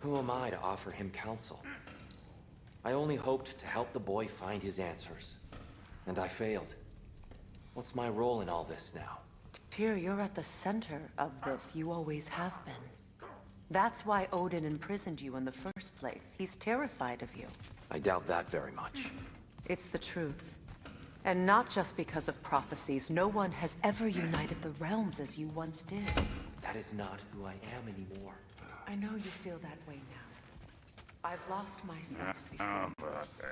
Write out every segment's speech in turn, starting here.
Who am I to offer him counsel? I only hoped to help the boy find his answers. And I failed. What's my role in all this now? Tyr, you're at the center of this. You always have been. That's why Odin imprisoned you in the first place. He's terrified of you. I doubt that very much. It's the truth. And not just because of prophecies. No one has ever united the realms as you once did. That is not who I am anymore. I know you feel that way now. I've lost myself before.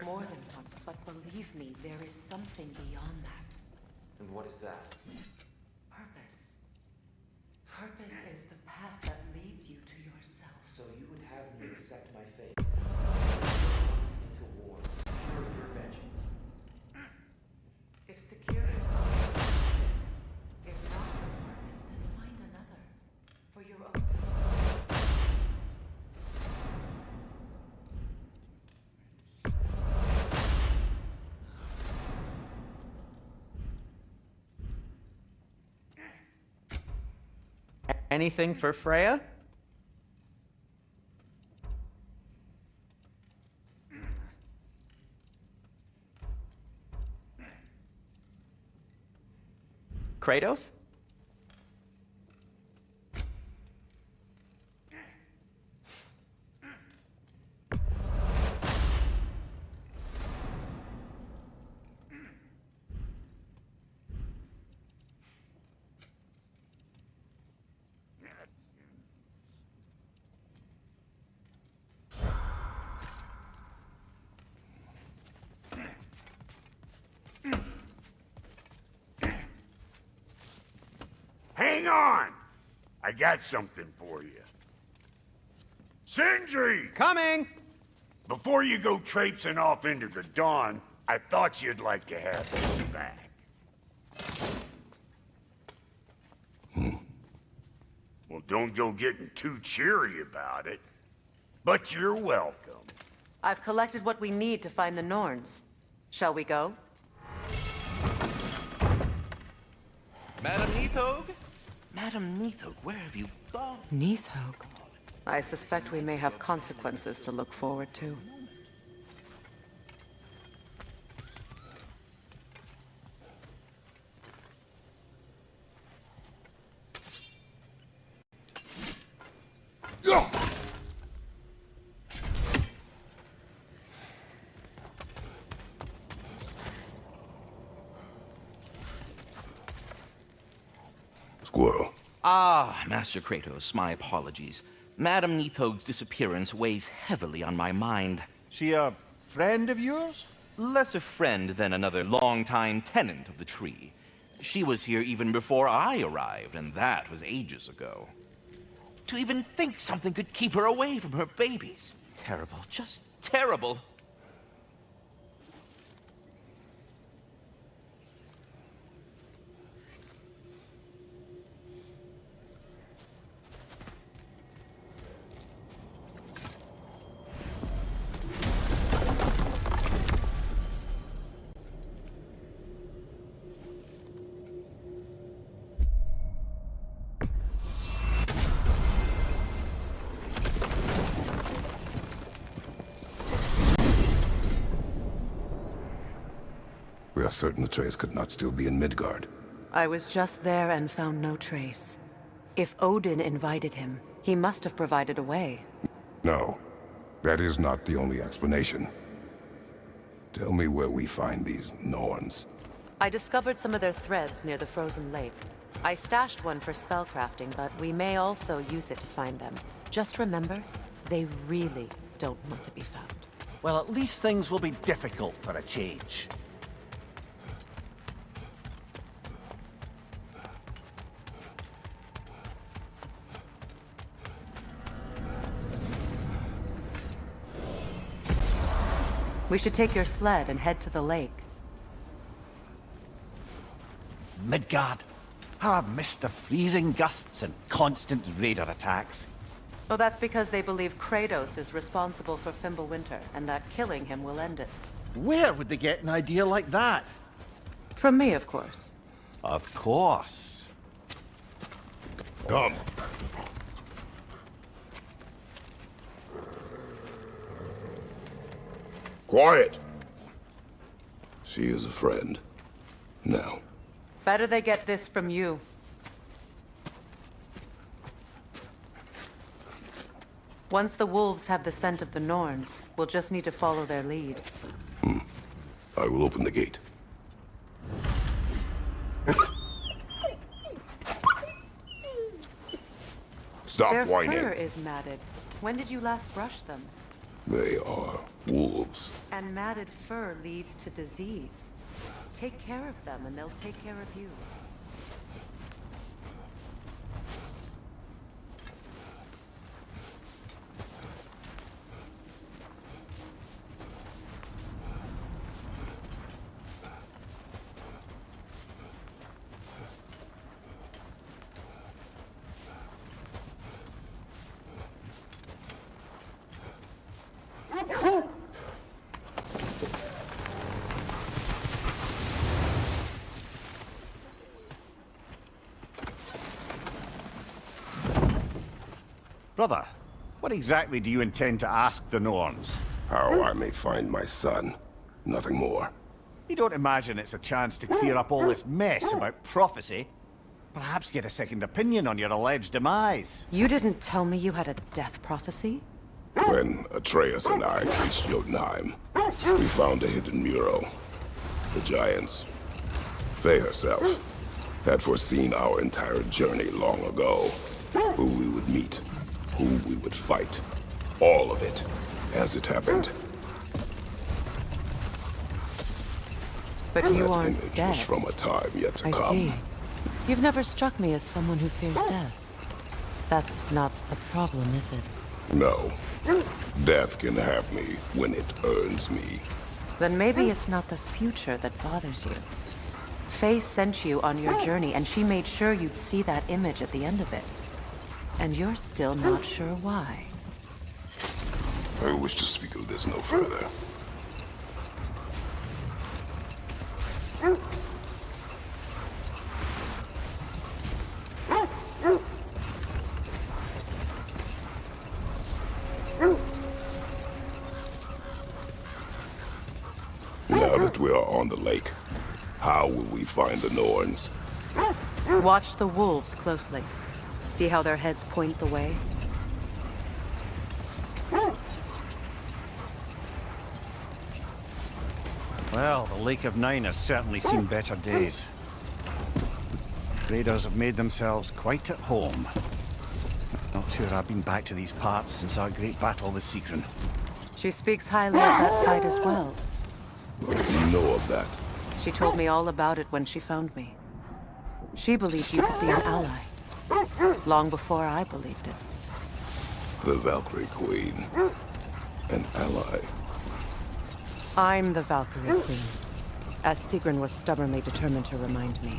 More than once, but believe me, there is something beyond that. And what is that? Purpose. Purpose is the path that leads you to yourself. So you would have me accept my fate? Into war. Pure your vengeance. If security is not your purpose, then find another. For your own sake. Anything for Freya? Kratos? Hang on! I got something for you. Sindri! Coming! Before you go traipsing off into the dawn, I thought you'd like to have this back. Well, don't go getting too cheery about it. But you're welcome. I've collected what we need to find the Norns. Shall we go? Madam Neathog? Madam Neathog, where have you gone? Neathog. I suspect we may have consequences to look forward to. Squirrel. Ah, Master Kratos, my apologies. Madam Neathog's disappearance weighs heavily on my mind. She a friend of yours? Less a friend than another longtime tenant of the tree. She was here even before I arrived, and that was ages ago. To even think something could keep her away from her babies. Terrible, just terrible. We are certain Atreus could not still be in Midgard. I was just there and found no trace. If Odin invited him, he must have provided a way. No, that is not the only explanation. Tell me where we find these Norns. I discovered some of their threads near the frozen lake. I stashed one for spellcrafting, but we may also use it to find them. Just remember, they really don't want to be found. Well, at least things will be difficult for a change. We should take your sled and head to the lake. Midgard. How I've missed the freezing gusts and constant raider attacks. Well, that's because they believe Kratos is responsible for Fimbulwinter, and that killing him will end it. Where would they get an idea like that? From me, of course. Of course. Come. Quiet! She is a friend. Now. Better they get this from you. Once the wolves have the scent of the Norns, we'll just need to follow their lead. I will open the gate. Stop Their whining. fur is matted. When did you last brush them? They are wolves. And matted fur leads to disease. Take care of them and they'll take care of you. Brother, what exactly do you intend to ask the Norns? How I may find my son. Nothing more. You don't imagine it's a chance to clear up all this mess about prophecy? Perhaps get a second opinion on your alleged demise? You didn't tell me you had a death prophecy? When Atreus and I reached Jotunheim, we found a hidden mural. The giants, Faye herself, had foreseen our entire journey long ago. Who we would meet, who we would fight. All of it, as it happened. But you That aren't image dead. was from a time yet to I come. see. You've never struck me as someone who fears death. That's not the problem, is it? No. Death can have me when it earns me. Then maybe it's not the future that bothers you. Faye sent you on your journey, and she made sure you'd see that image at the end of it. And you're still not sure why. I wish to speak of this no further. Now that we are on the lake, how will we find the Norns? Watch the wolves closely. See how their heads point the way? Well, the Lake of Nine has certainly seen better days. Raiders have made themselves quite at home. Not sure I've been back to these parts since our great battle with Sigrun. She speaks highly of that fight as well. What do you know of that? She told me all about it when she found me. She believed you could be an ally. Long before I believed it. The Valkyrie Queen. An ally. I'm the Valkyrie Queen, as Sigrun was stubbornly determined to remind me.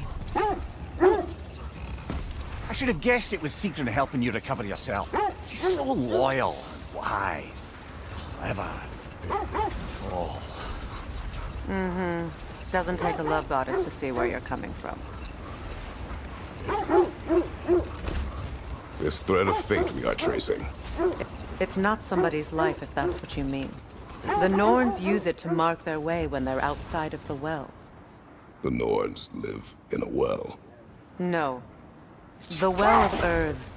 I should have guessed it was Sigrun helping you recover yourself. She's so loyal and wise. Clever. Oh. Doesn't take a love goddess to see where you're coming from. This thread of fate we are tracing. It's not somebody's life, if that's what you mean. The Norns use it to mark their way when they're outside of the well. The Norns live in a well. No. The Well of Earth,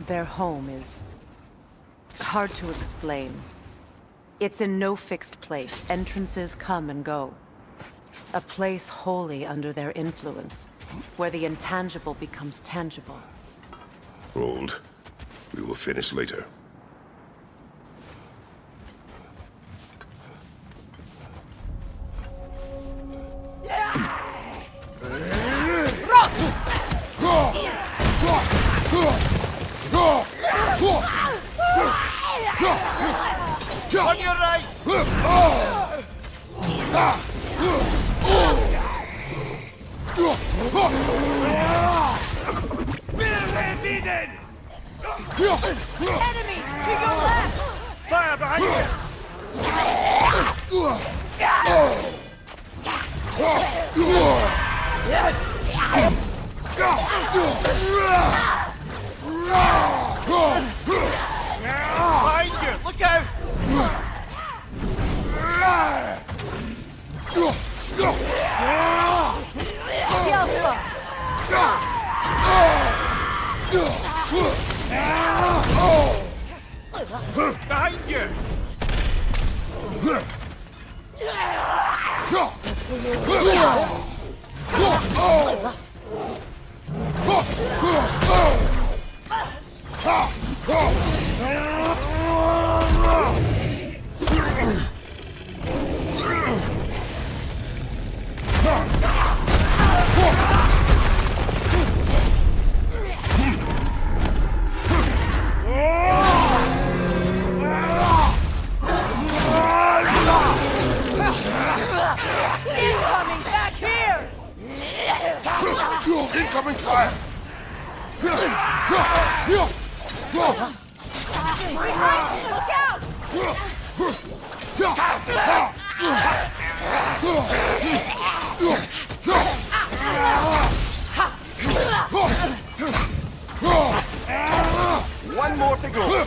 their home, is hard to explain. It's in no fixed place. Entrances come and go. A place wholly under their influence, where the intangible becomes tangible. Hold. We will finish later. On your right! Enemy! To your left! Fire behind you! Behind you! Look out! Behind you! Incoming back here! Incoming fire! Look out! One more to go.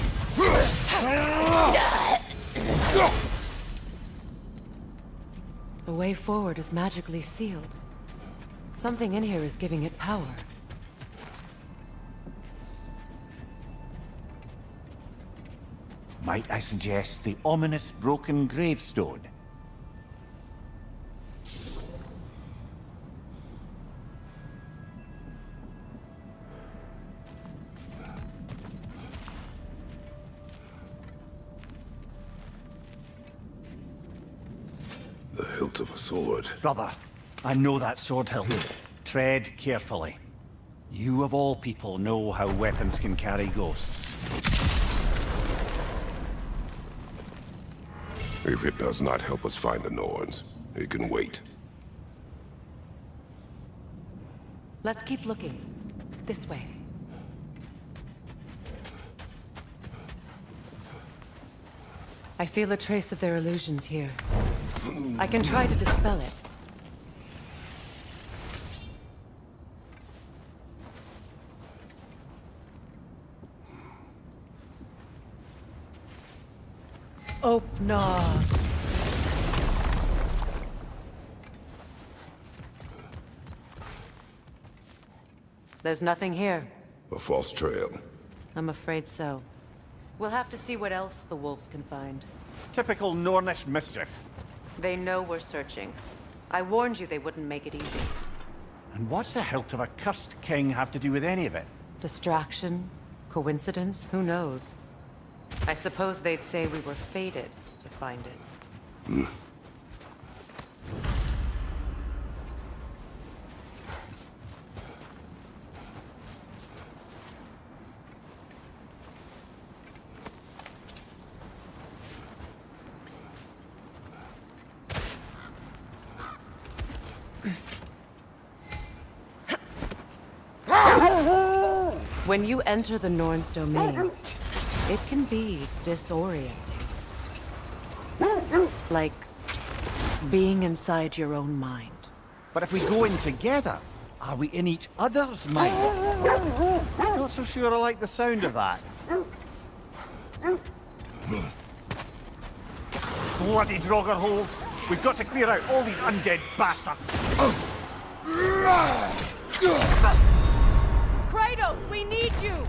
The way forward is magically sealed. Something in here is giving it power. Might I suggest the ominous broken gravestone? The hilt of a sword. Brother, I know that sword hilt. Tread carefully. You of all people know how weapons can carry ghosts. If it does not help us find the Norns, it can wait. Let's keep looking. This way. I feel a trace of their illusions here. I can try to dispel it. Opna. There's nothing here. A false trail. I'm afraid so. We'll have to see what else the wolves can find. Typical Nornish mischief. They know we're searching. I warned you they wouldn't make it easy. And what's the hilt of a cursed king have to do with any of it? Distraction? Coincidence? Who knows? I suppose they'd say we were fated to find it. When you enter the Norn's domain, it can be disorienting. Like being inside your own mind. But if we go in together, are we in each other's mind? Not so sure I like the sound of that. Bloody Draugr holes! We've got to clear out all these undead bastards! Kratos, we need you!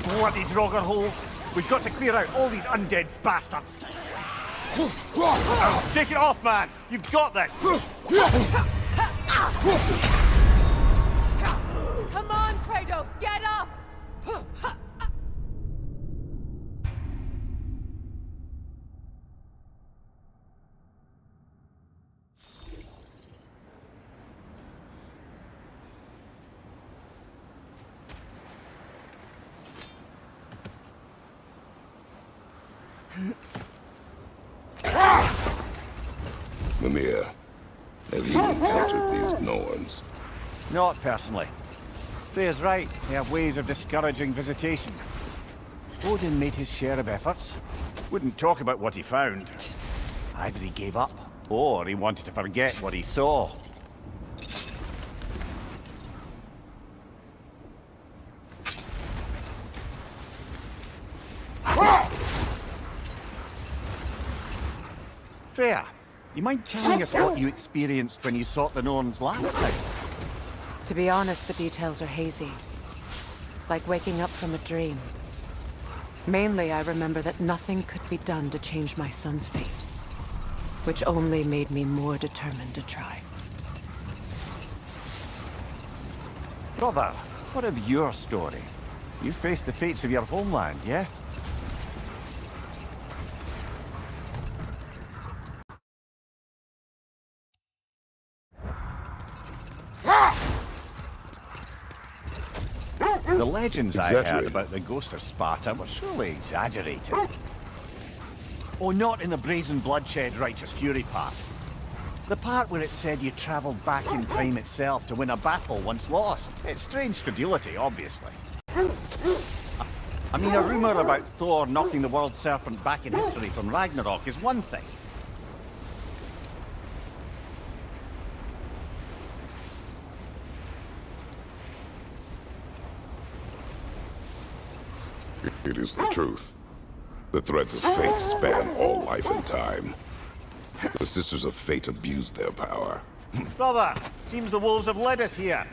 Bloody Draugr holes! We've got to clear out all these undead bastards! Shake it off, man! You've got this! Come on, Kratos, get up! Mimir, have you encountered these Norns? Not personally. Freya's right. They have ways of discouraging visitation. Odin made his share of efforts. Wouldn't talk about what he found. Either he gave up, or he wanted to forget what he saw. Freya, you mind telling us what you experienced when you sought the Norns last time? To be honest, the details are hazy. Like waking up from a dream. Mainly, I remember that nothing could be done to change my son's fate. Which only made me more determined to try. Brother, what of your story? You faced the fates of your homeland, yeah? The legends I heard Exaggerated. about the ghost of Sparta were surely exaggerated. Oh, not in the brazen bloodshed righteous fury part. The part where it said you travelled back in time itself to win a battle once lost. It's strange credulity, obviously. I mean, a rumour about Thor knocking the world serpent back in history from Ragnarok is one thing. It is the truth. The threads of fate span all life and time. The Sisters of Fate abused their power. Brother, seems the wolves have led us here.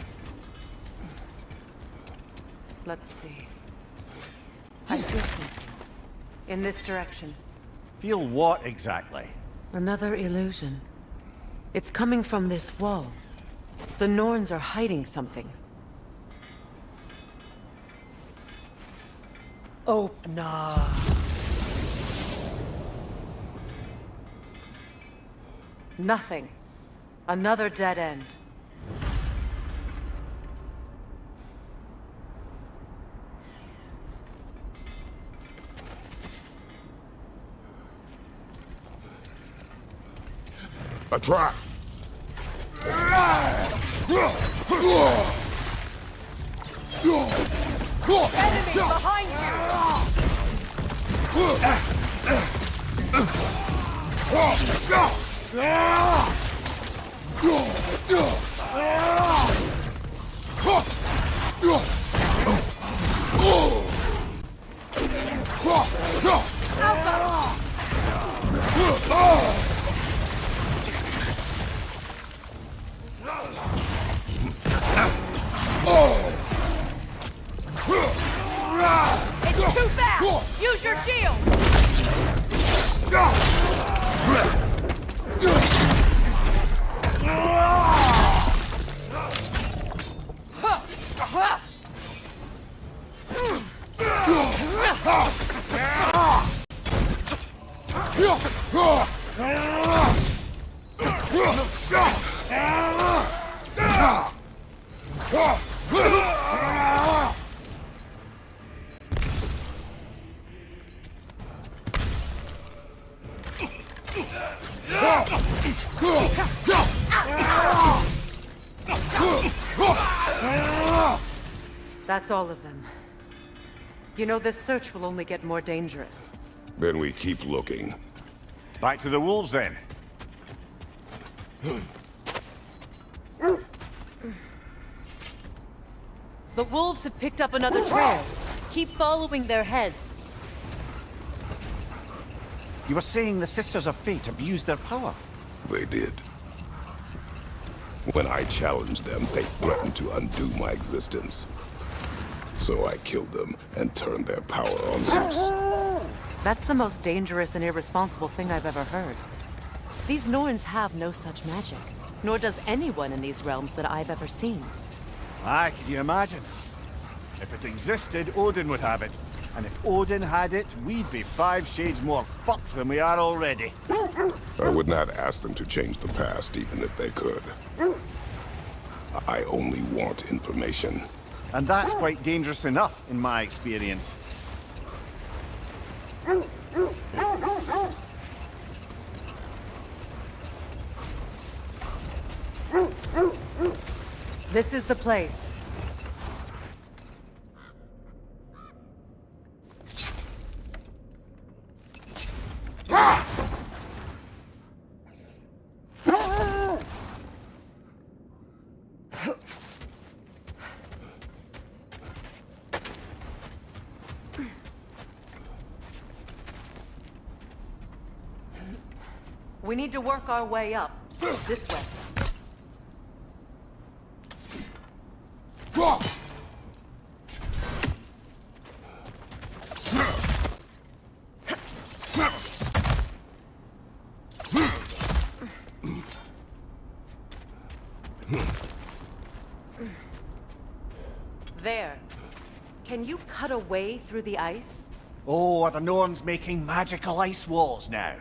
Let's see. I feel something. In this direction. Feel what exactly? Another illusion. It's coming from this wall. The Norns are hiding something. Open up. Nothing. Another dead end. A trap! Enemy behind It's too fast! Use your shield! That's all of them. You know, this search will only get more dangerous. Then we keep looking. Back to the wolves, then. The wolves have picked up another trail. Keep following their heads. You were saying the Sisters of Fate abused their power. They did. When I challenged them, they threatened to undo my existence. So I killed them and turned their power on Zeus. That's the most dangerous and irresponsible thing I've ever heard. These Norns have no such magic. Nor does anyone in these realms that I've ever seen. Aye, can you imagine? If it existed, Odin would have it. And if Odin had it, we'd be 5 shades more fucked than we are already. I would not ask them to change the past, even if they could. I only want information. And that's quite dangerous enough, in my experience. This is the place. We need to work our way up. This way. There. Can you cut a way through the ice? Oh, are the Norns making magical ice walls now?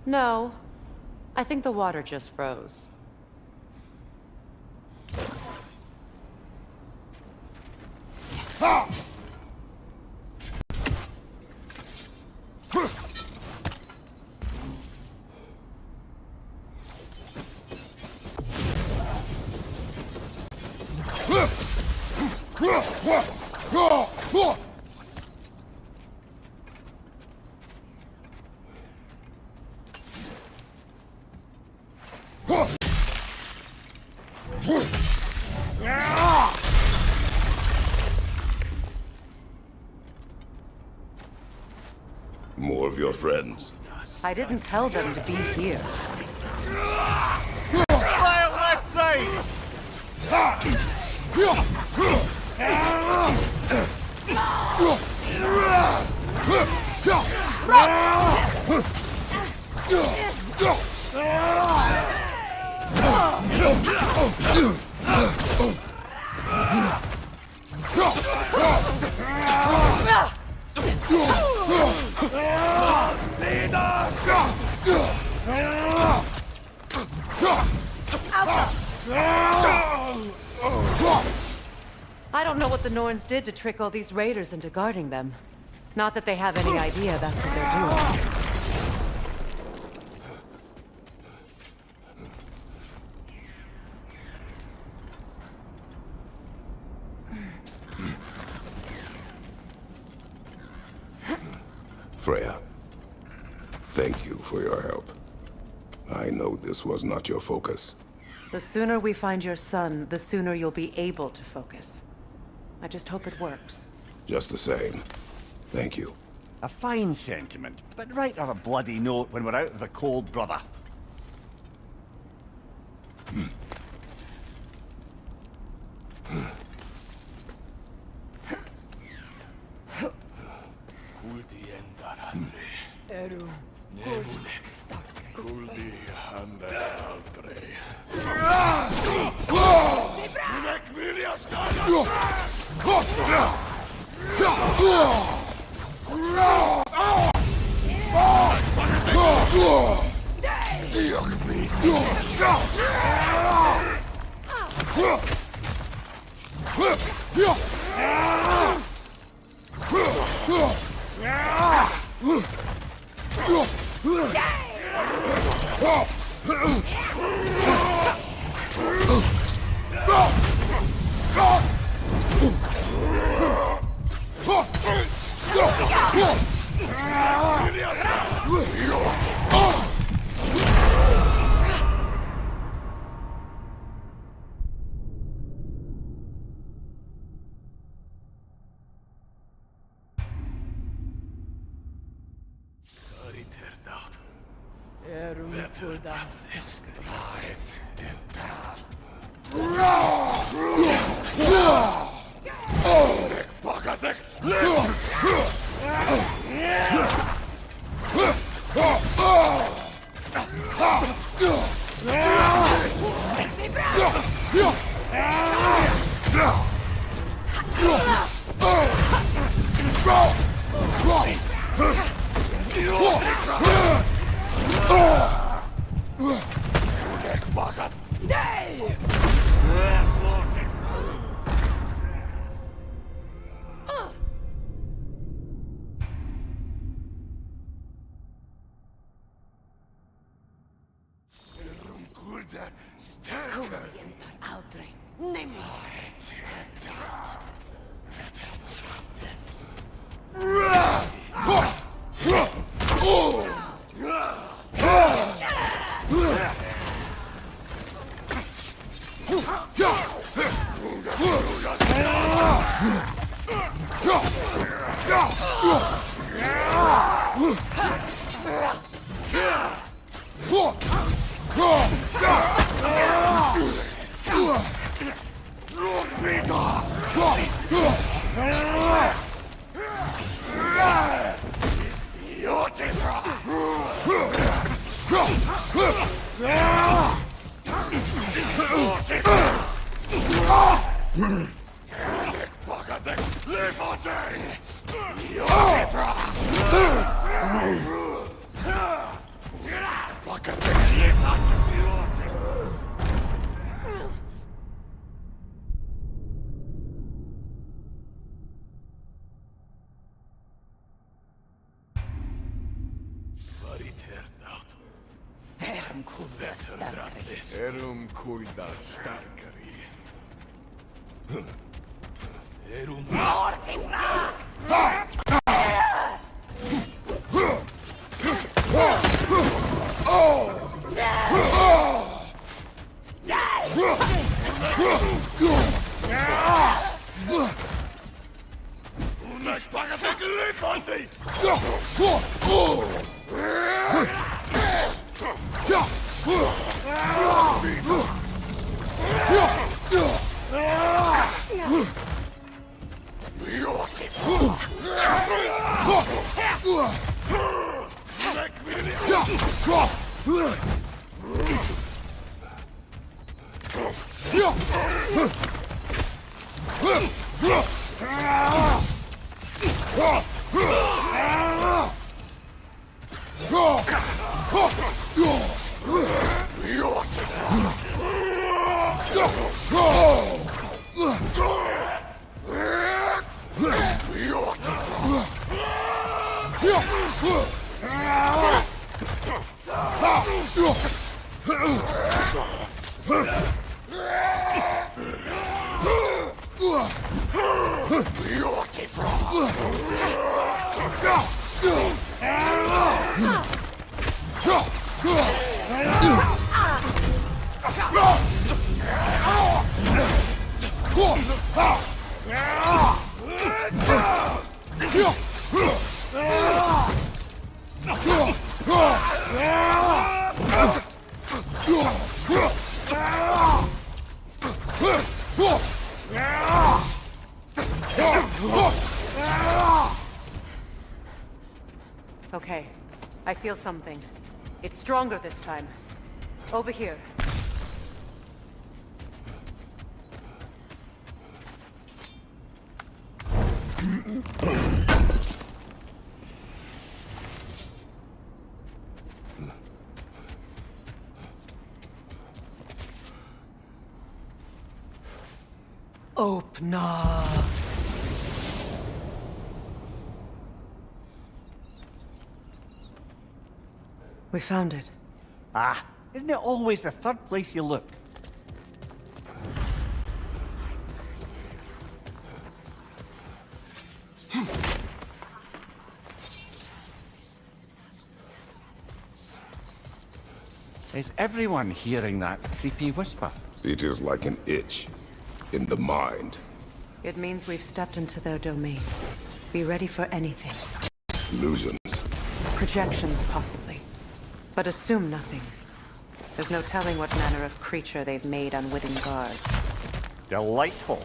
No. I think the water just froze. More of your friends. I didn't tell them to be here. Fire left side! I don't know what the Norns did to trick all these raiders into guarding them. Not that they have any idea that's what they're doing. Freya, thank you for your help. I know this was not your focus. The sooner we find your son, the sooner you'll be able to focus. I just hope it works. Just the same, thank you. A fine sentiment, but write on a bloody note when we're out of the cold, brother. Erum kulda starkari. Erum Okay, I feel something. It's stronger this time. Over here. Open up. We found it. Ah, isn't it always the third place you look? Is everyone hearing that creepy whisper? It is like an itch in the mind. It means we've stepped into their domain. Be ready for anything. Illusions. Projections, possibly. But assume nothing. There's no telling what manner of creature they've made unwitting guards. Delightful.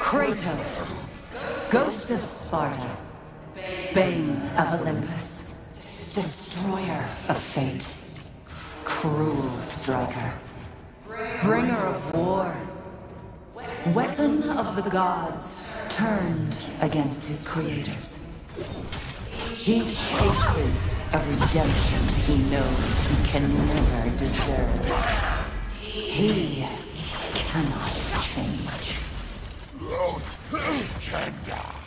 Kratos, Ghost of Sparta, Bane of Olympus, Destroyer of Fate, Cruel Striker, Bringer of War, Weapon of the Gods turned against his creators. He chases a redemption he knows he can never deserve. He cannot change. Agenda.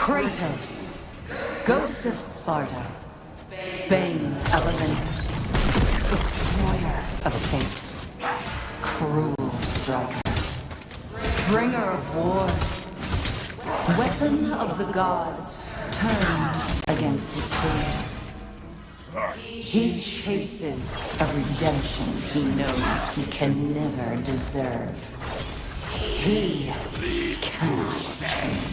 Kratos, Ghost of Sparta, Bane of Olympus, Destroyer of Fate, Cruel Striker, Bringer of War, Weapon of the Gods, turned against his creators. He chases a redemption he knows he can never deserve. He cannot change.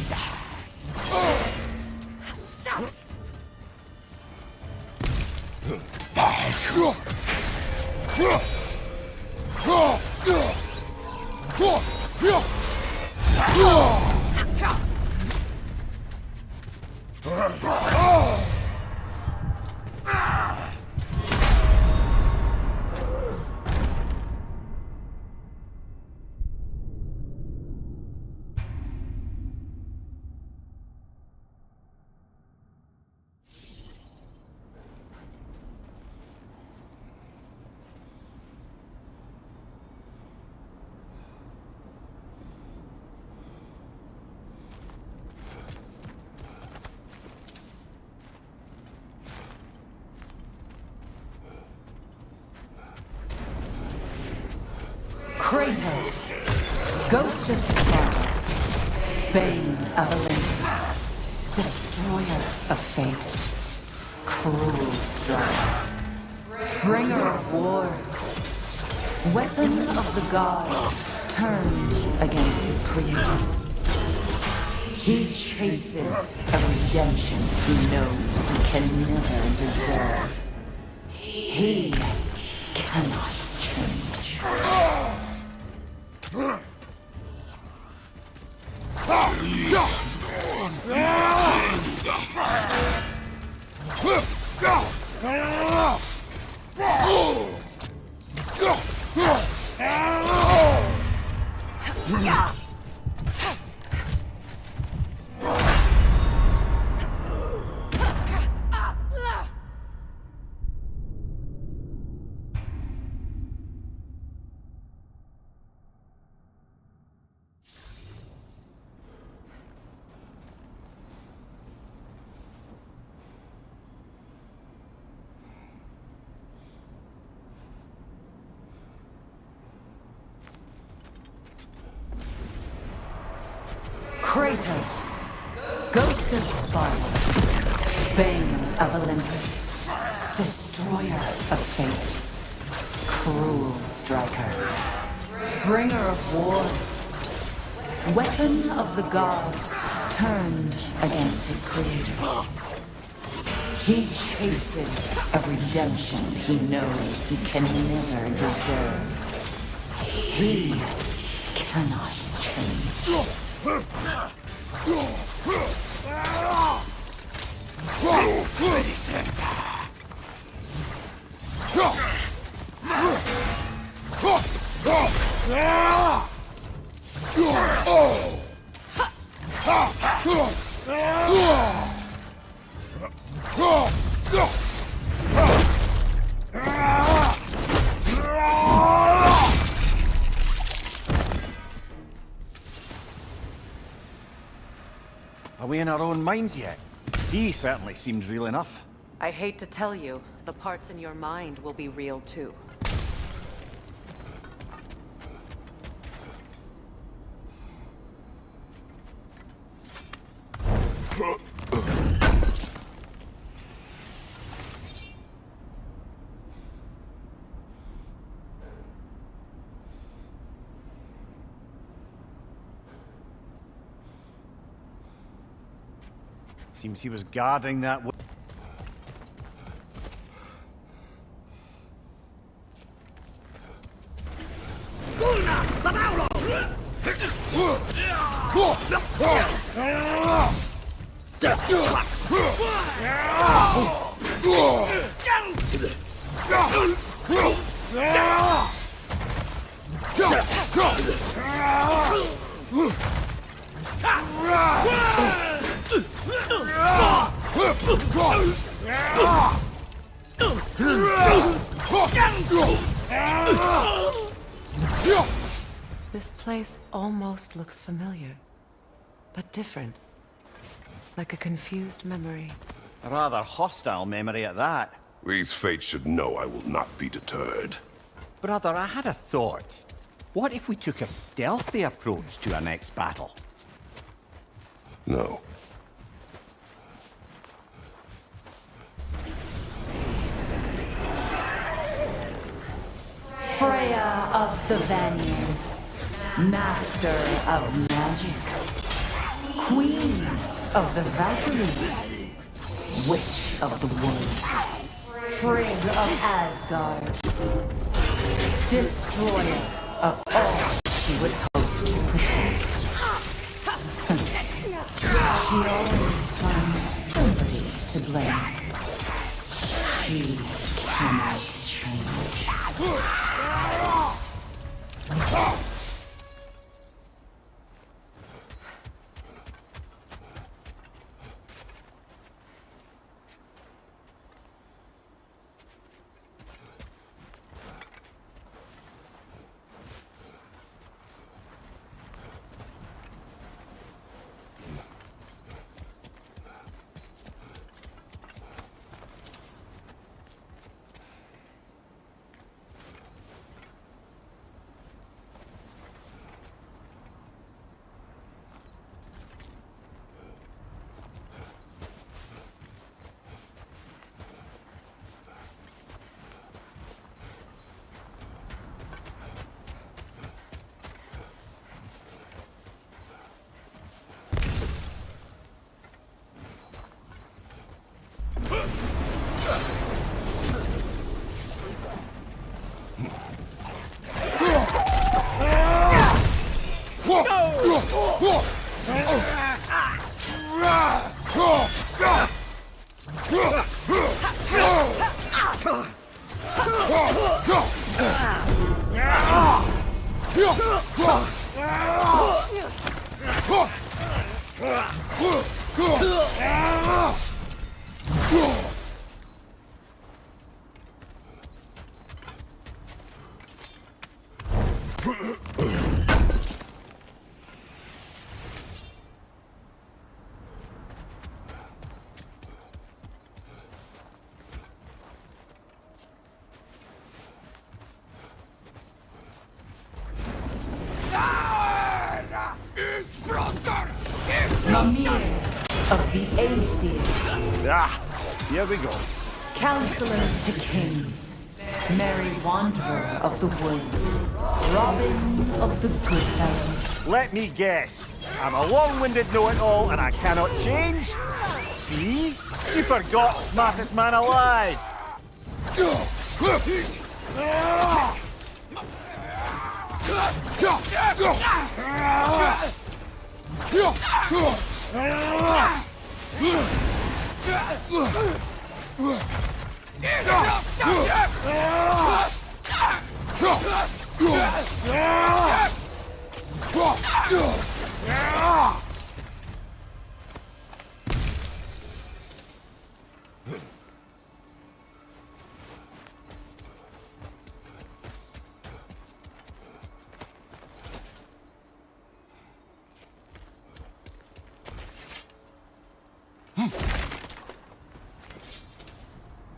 Kratos, Ghost of Sparta, Bane of Olympus, Destroyer of Fate, Cruel Striker, Bringer of War, Weapon of the Gods, turned against his creators. He chases a redemption he knows he can never deserve. He cannot change. Kratos, Ghost of Sparta, Bane of Olympus, Destroyer of Fate, Cruel Striker, Bringer of War, Weapon of the Gods, turned against his creators. He chases a redemption he knows he can never deserve. He cannot change. Are we in our own minds yet? He certainly seemed real enough. I hate to tell you, the parts in your mind will be real too. Seems he was guarding that way. This place almost looks familiar, but different. Like a confused memory. A rather hostile memory at that. These fates should know I will not be deterred. Brother, I had a thought. What if we took a stealthy approach to our next battle? No. Freya of the Vanir, Master of Magics, Queen of the Valkyries, Witch of the Woods, Frigg of Asgard, Destroyer of all she would hope to protect. She always finds somebody to blame. She cannot change. Mimir of the Aesir. Ah, here we go. Counselor to kings, merry wanderer of the woods, Robin of the good fellows. Let me guess. I'm a long-winded know-it-all and I cannot change? See? You forgot smartest man alive.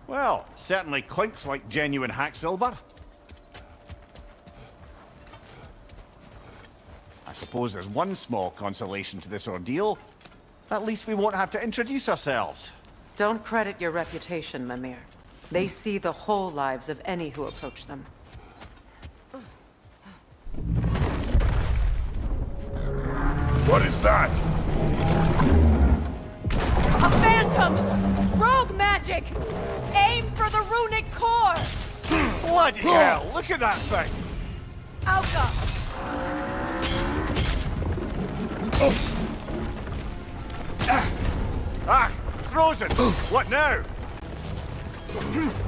Well, certainly clinks like genuine hack silver. I suppose there's one small consolation to this ordeal. At least we won't have to introduce ourselves. Don't credit your reputation, Mimir. They see the whole lives of any who approach them. What is that? Phantom! Rogue magic! Aim for the runic core! Bloody hell, look at that thing! Alka! Ah, frozen! What now?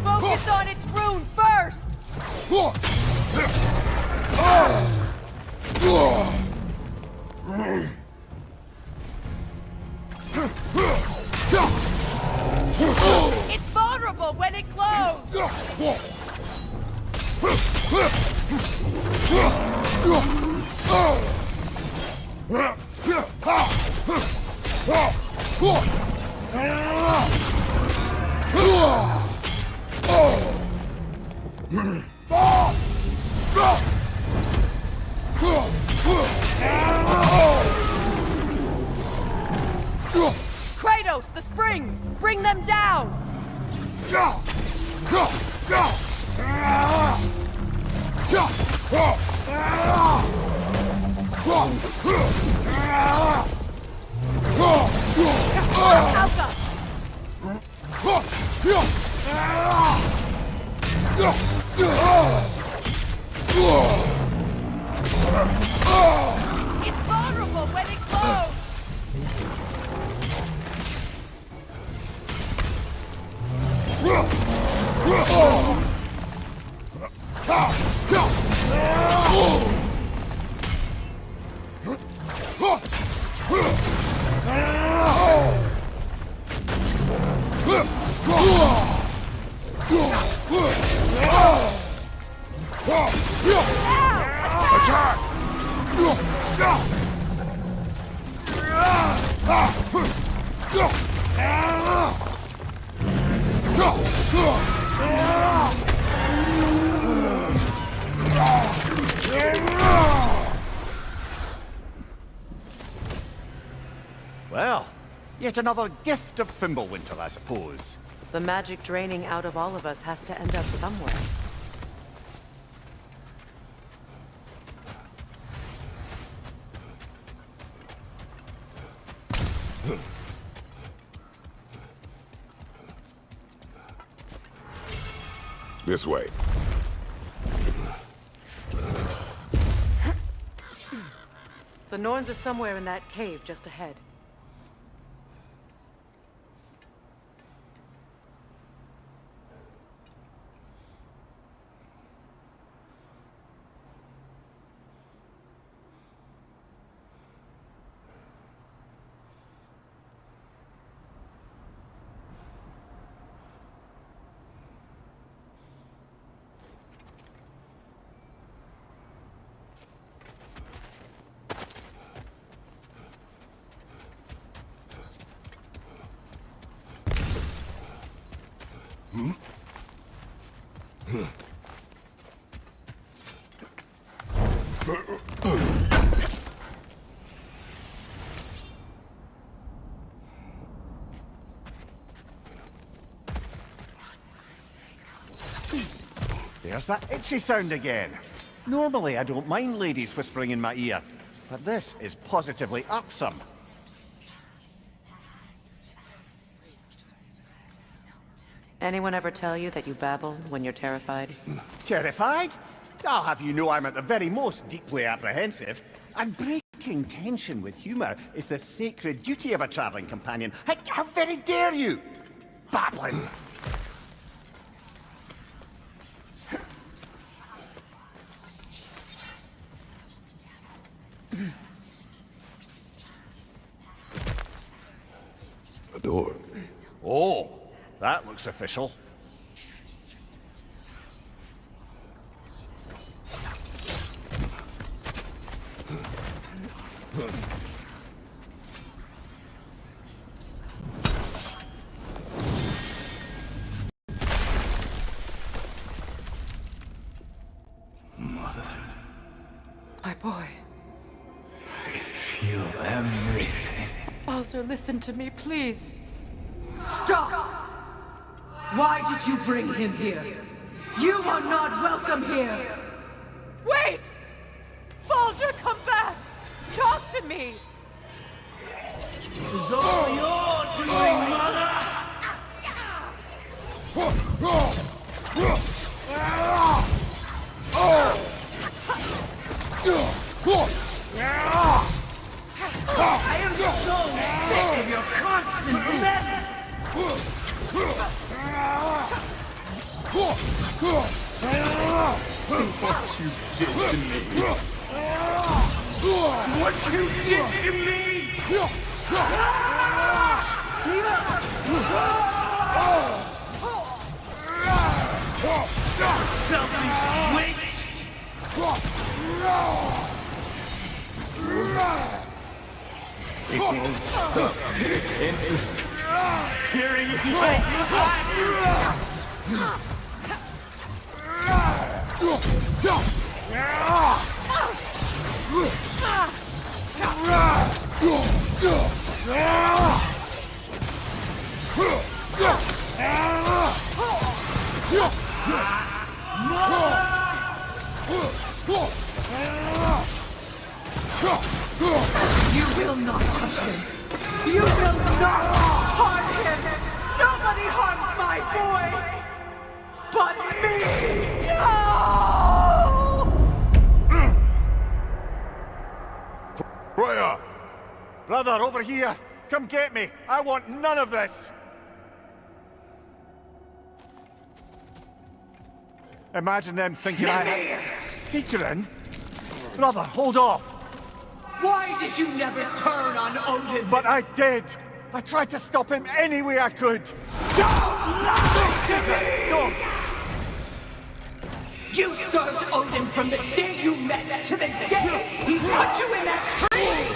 Focus on its rune first! It's vulnerable when it glows! Kratos, the springs! Bring them down! Alka! It's vulnerable when it glows! Well, yet another gift of Fimbulwinter, I suppose. The magic draining out of all of us has to end up somewhere. This way. The Norns are somewhere in that cave just ahead. There's that itchy sound again. Normally I don't mind ladies whispering in my ear, but this is positively irksome. Anyone ever tell you that you babble when you're terrified? Terrified? I'll have you know I'm at the very most deeply apprehensive. And breaking tension with humour is the sacred duty of a travelling companion. How very dare you! Babbling! A door. Oh, that looks official. My boy. I feel everything. Baldur, listen to me, please. Stop! Why did you bring him here? You are not welcome here! Wait! Baldur, come back! Talk to me! This is all your doing, Mother! distant men! What you did to me. What you did to me! Selfish witch! It won't stop in tearing You will not touch him! You will not harm him! Nobody harms my boy! But me! No! Freya! Brother, over here! Come get me! I want none of this! Imagine them thinking Secret? Brother, hold off! Why did you never turn on Odin? But I did! I tried to stop him any way I could! Don't lie to me! Don't! You served Odin from the day you met to the day he put you in that tree!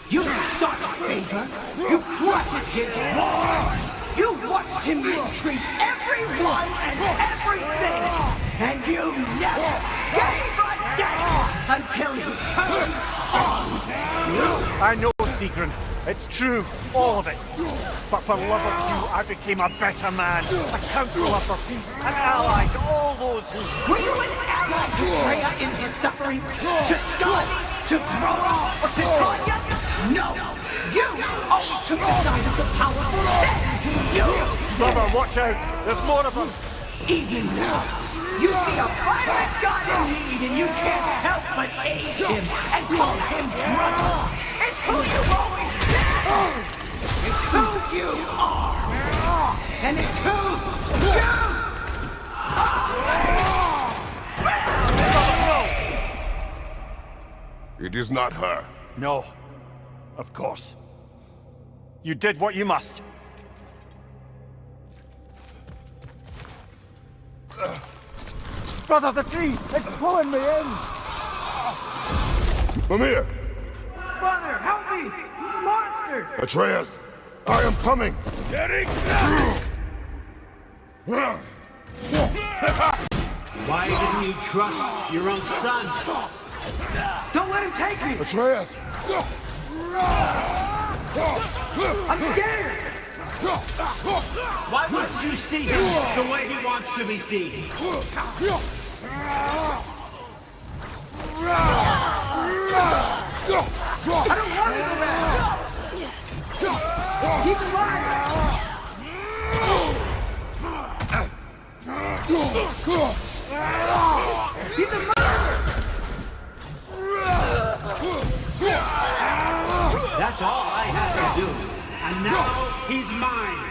You sought favor, you plotted his war, you watched him mistreat everyone and everything, and you never gave a damn until he turned on you! I know, Secret. It's true, all of it. But for love of you, I became a better man, a counselor for peace, an ally to all those who... Were you an ally to Freya in his suffering? To Scott? To Grora? Or to Tanya? No! You always took the side of the powerful. Then you... Brother, watch out! There's more of them! Even now, you see a violent god in need and you can't help but aid him and call him brother. It's who you've always been! It's who you are! And it's who you are! It is not her. No. Of course. You did what you must. Brother, the tree! It's pulling me in! Mimir! Brother, help me! Monster! Atreus! I am coming! Getting Why didn't you trust your own son? Don't let him take me! Atreus! I'm scared! Why wouldn't you see him the way he wants to be seen? I don't want to go back! Keep him alive! He's a murderer! That's all I had to do. And now he's mine.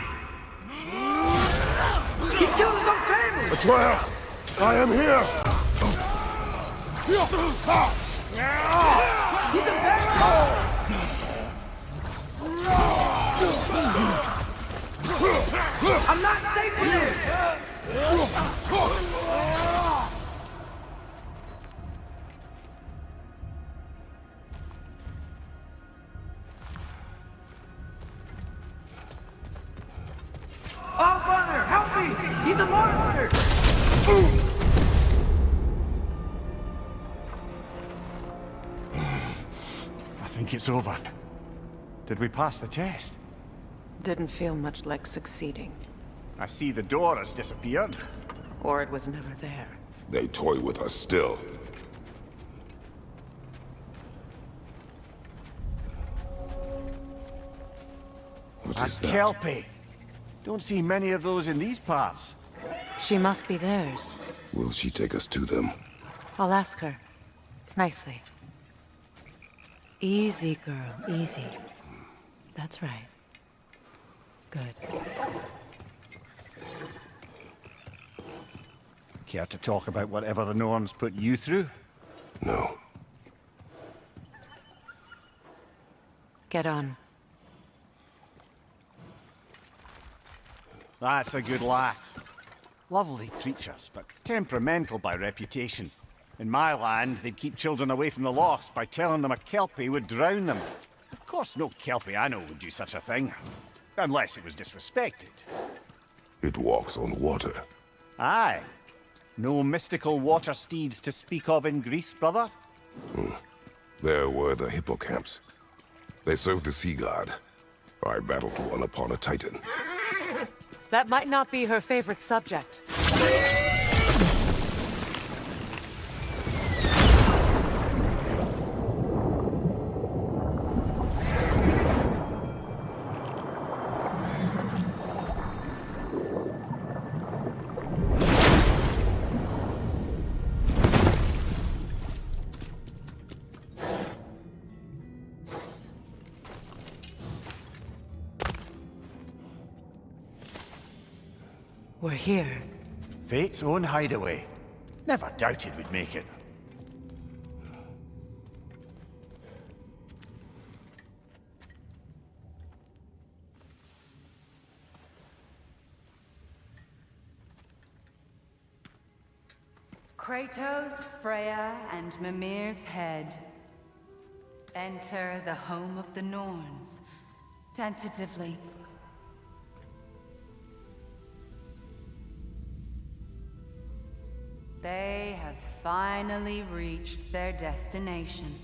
He killed his own family! Atreus! I am here! He's a bad I'm not safe with him! Oh, brother, help me! He's a monster! I think it's over. Did we pass the test? Didn't feel much like succeeding. I see the door has disappeared. Or it was never there. They toy with us still. What A is that? kelpie. Don't see many of those in these parts. She must be theirs. Will she take us to them? I'll ask her. Nicely. Easy, girl, easy. That's right. Good. Care to talk about whatever the Norns put you through? No. Get on. That's a good lass. Lovely creatures, but temperamental by reputation. In my land, they'd keep children away from the lost by telling them a Kelpie would drown them. Of course, no Kelpie I know would do such a thing. Unless it was disrespected. It walks on water. Aye. No mystical water steeds to speak of in Greece, brother? There were the hippocamps. They served the sea god. I battled one upon a titan. That might not be her favorite subject. We're here. Fate's own hideaway. Never doubted we'd make it. Kratos, Freya, and Mimir's head. Enter the home of the Norns, tentatively. They have finally reached their destination.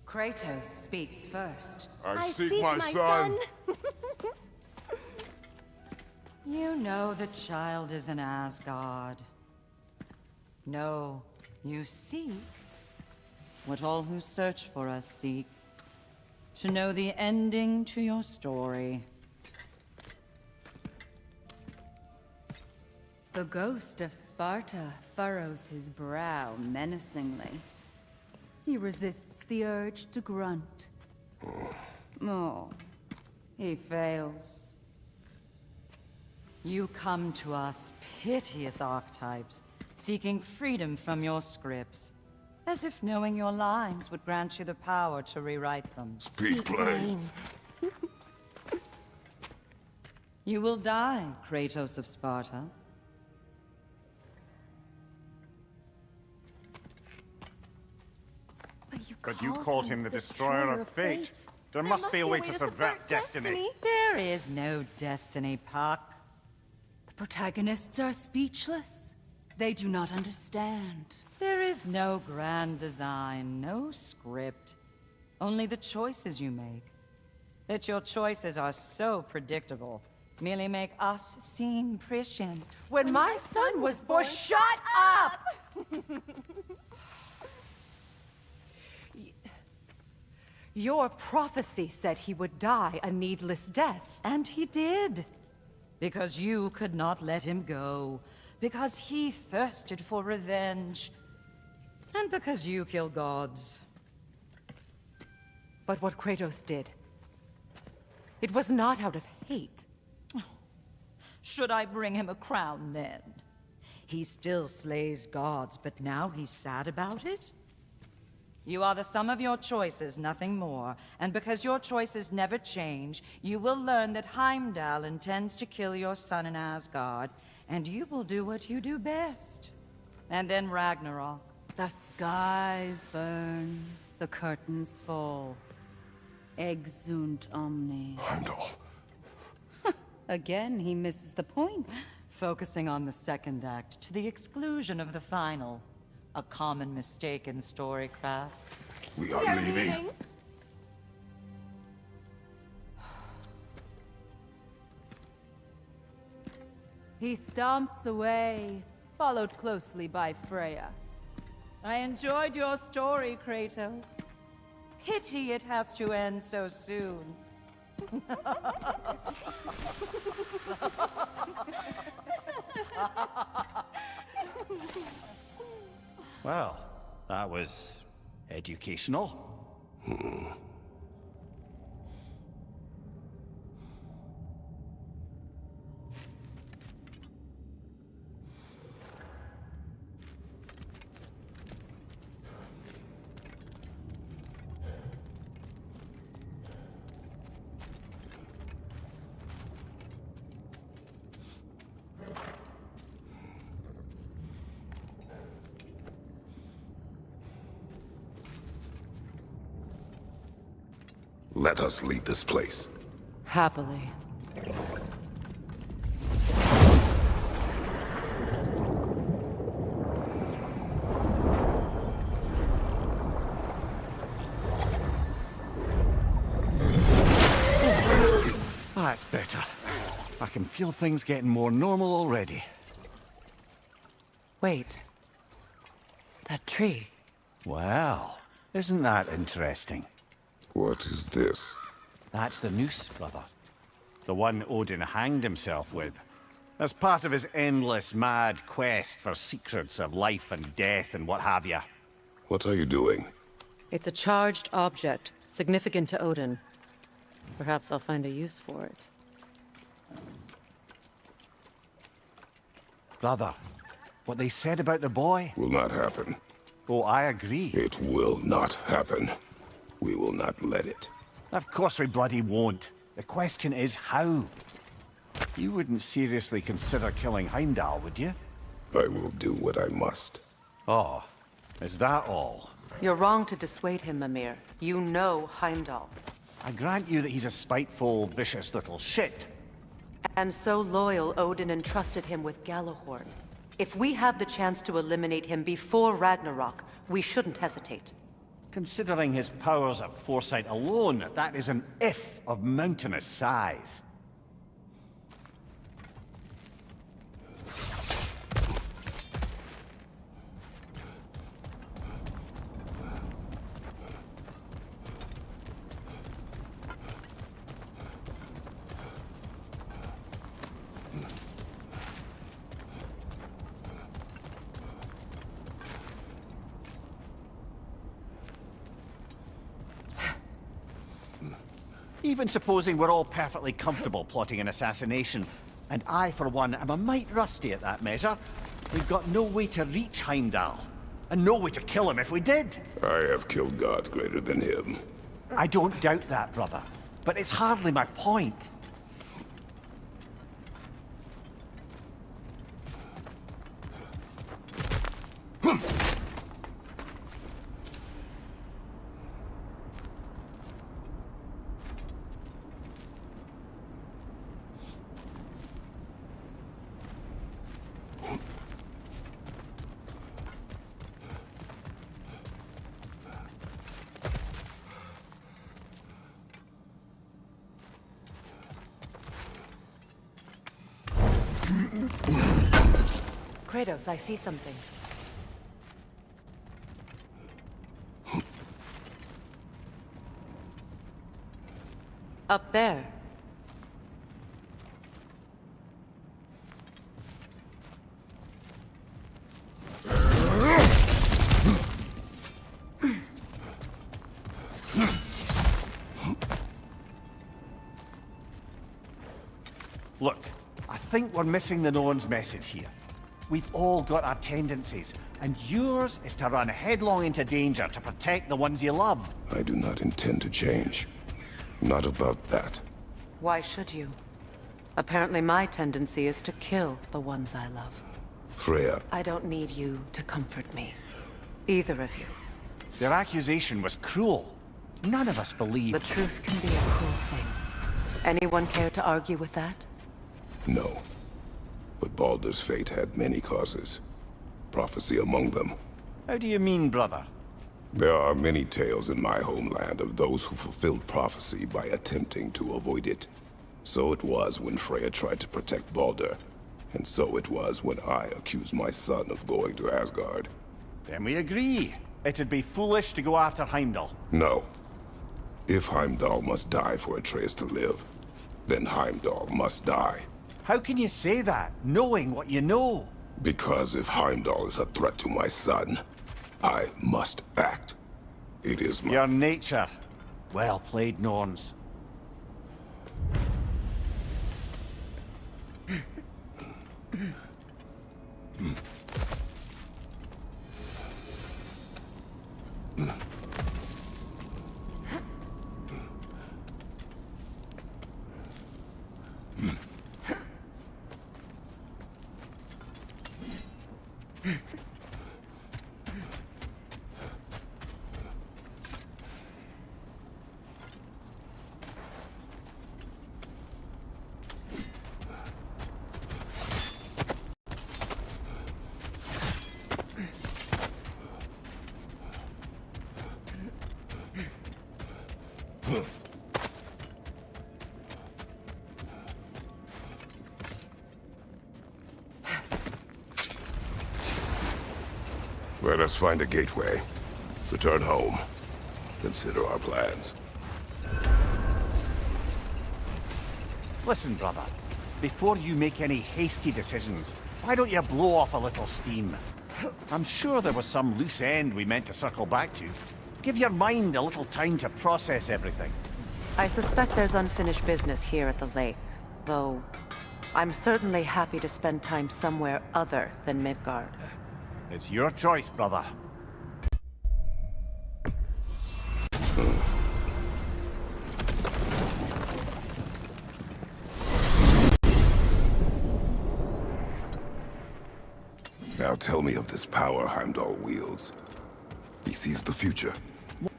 Kratos speaks first. I seek my son. You know the child is in Asgard. No, you seek what all who search for us seek. To know the ending to your story. The ghost of Sparta furrows his brow menacingly. He resists the urge to grunt. Oh, he fails. You come to us, piteous archetypes, seeking freedom from your scripts, as if knowing your lines would grant you the power to rewrite them. Speak plain. You will die, Kratos of Sparta. But you called him the Destroyer of Fate. There must be a way to subvert destiny. There is no destiny, Puck. The protagonists are speechless. They do not understand. There is no grand design, no script. Only the choices you make. That your choices are so predictable, merely make us seem prescient. When my son was born, shut up! Your prophecy said he would die a needless death. And he did. Because you could not let him go. Because he thirsted for revenge. And because you kill gods. But what Kratos did, it was not out of hate. Should I bring him a crown then? He still slays gods, but now he's sad about it? You are the sum of your choices, nothing more. And because your choices never change, you will learn that Heimdall intends to kill your son in Asgard, and you will do what you do best. And then Ragnarok. The skies burn, the curtains fall. Exunt omnes. Heimdall. Again, he misses the point. Focusing on the second act to the exclusion of the final. A common mistake in storycraft. We are leaving. He stomps away, followed closely by Freya. I enjoyed your story, Kratos. Pity it has to end so soon. Well, that was educational. Let us leave this place. Happily. That's better. I can feel things getting more normal already. Wait. That tree. Well, isn't that interesting? What is this? That's the noose, brother. The one Odin hanged himself with. As part of his endless, mad quest for secrets of life and death and what have you. What are you doing? It's a charged object, significant to Odin. Perhaps I'll find a use for it. Brother, what they said about the boy? Will not happen. Oh, I agree. It will not happen. We will not let it. Of course we bloody won't. The question is how. You wouldn't seriously consider killing Heimdall, would you? I will do what I must. Oh, is that all? You're wrong to dissuade him, Mimir. You know Heimdall. I grant you that he's a spiteful, vicious little shit. And so loyal, Odin entrusted him with Gjallarhorn. If we have the chance to eliminate him before Ragnarok, we shouldn't hesitate. Considering his powers of foresight alone, that is an if of mountainous size. Even supposing we're all perfectly comfortable plotting an assassination, and I, for one, am a mite rusty at that measure, we've got no way to reach Heimdall, and no way to kill him if we did. I have killed gods greater than him. I don't doubt that, brother, but it's hardly my point. Kratos, I see something. Up there. Look, I think we're missing the Norn's message here. We've all got our tendencies, and yours is to run headlong into danger to protect the ones you love. I do not intend to change. Not about that. Why should you? Apparently my tendency is to kill the ones I love. Freya. I don't need you to comfort me. Either of you. Their accusation was cruel. None of us believe... The truth can be a cruel thing. Anyone care to argue with that? No. But Baldur's fate had many causes. Prophecy among them. How do you mean, brother? There are many tales in my homeland of those who fulfilled prophecy by attempting to avoid it. So it was when Freya tried to protect Baldur. And so it was when I accused my son of going to Asgard. Then we agree. It'd be foolish to go after Heimdall. No. If Heimdall must die for Atreus to live, then Heimdall must die. How can you say that, knowing what you know? Because if Heimdall is a threat to my son, I must act. It is my... Your nature. Well played, Norns. Let us find a gateway. Return home. Consider our plans. Listen, brother. Before you make any hasty decisions, why don't you blow off a little steam? I'm sure there was some loose end we meant to circle back to. Give your mind a little time to process everything. I suspect there's unfinished business here at the lake, though I'm certainly happy to spend time somewhere other than Midgard. It's your choice, brother. Now tell me of this power Heimdall wields. He sees the future.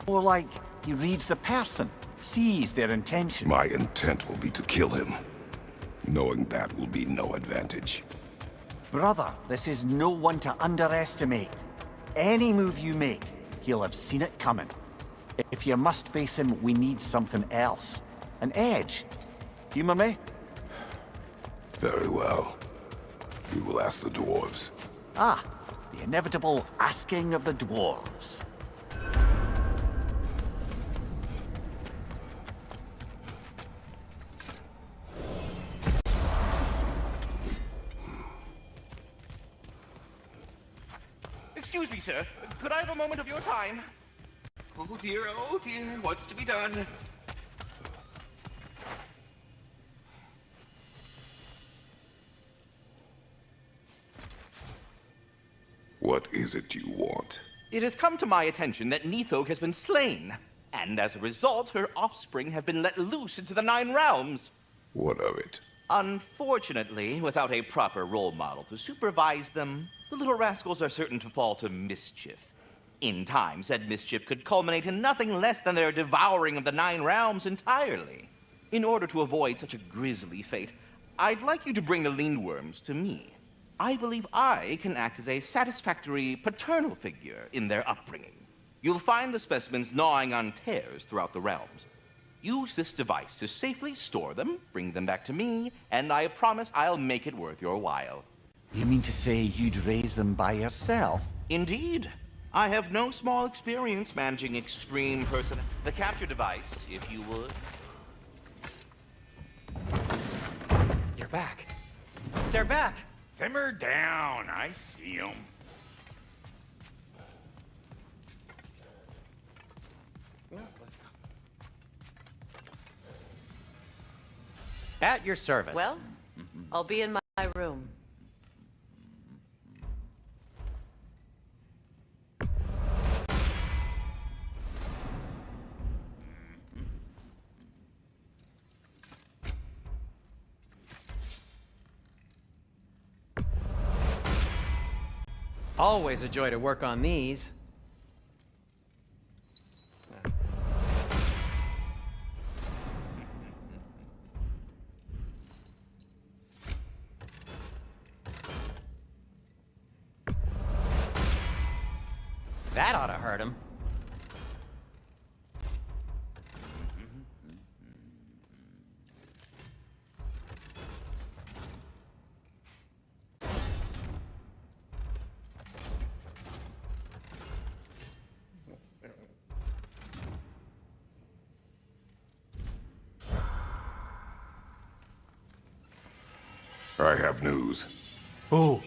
More like he reads the person, sees their intention. My intent will be to kill him. Knowing that will be no advantage. Brother, this is no one to underestimate. Any move you make, he'll have seen it coming. If you must face him, we need something else. An edge. Humor me? Very well. We will ask the dwarves. Ah, the inevitable asking of the dwarves. Excuse me, sir. Could I have a moment of your time? Oh dear, what's to be done? What is it you want? It has come to my attention that Nithog has been slain, and as a result, her offspring have been let loose into the Nine Realms. What of it? Unfortunately, without a proper role model to supervise them, the little rascals are certain to fall to mischief. In time, said mischief could culminate in nothing less than their devouring of the Nine Realms entirely. In order to avoid such a grisly fate, I'd like you to bring the Lindworms to me. I believe I can act as a satisfactory paternal figure in their upbringing. You'll find the specimens gnawing on tears throughout the realms. Use this device to safely store them, bring them back to me, and I promise I'll make it worth your while. You mean to say you'd raise them by yourself? Indeed. I have no small experience managing extreme person. The capture device, if you would. You're back. They're back. Simmer down. I see them. At your service. Well, I'll be in my room. Always a joy to work on these. That ought to hurt him. I have news. Ooh.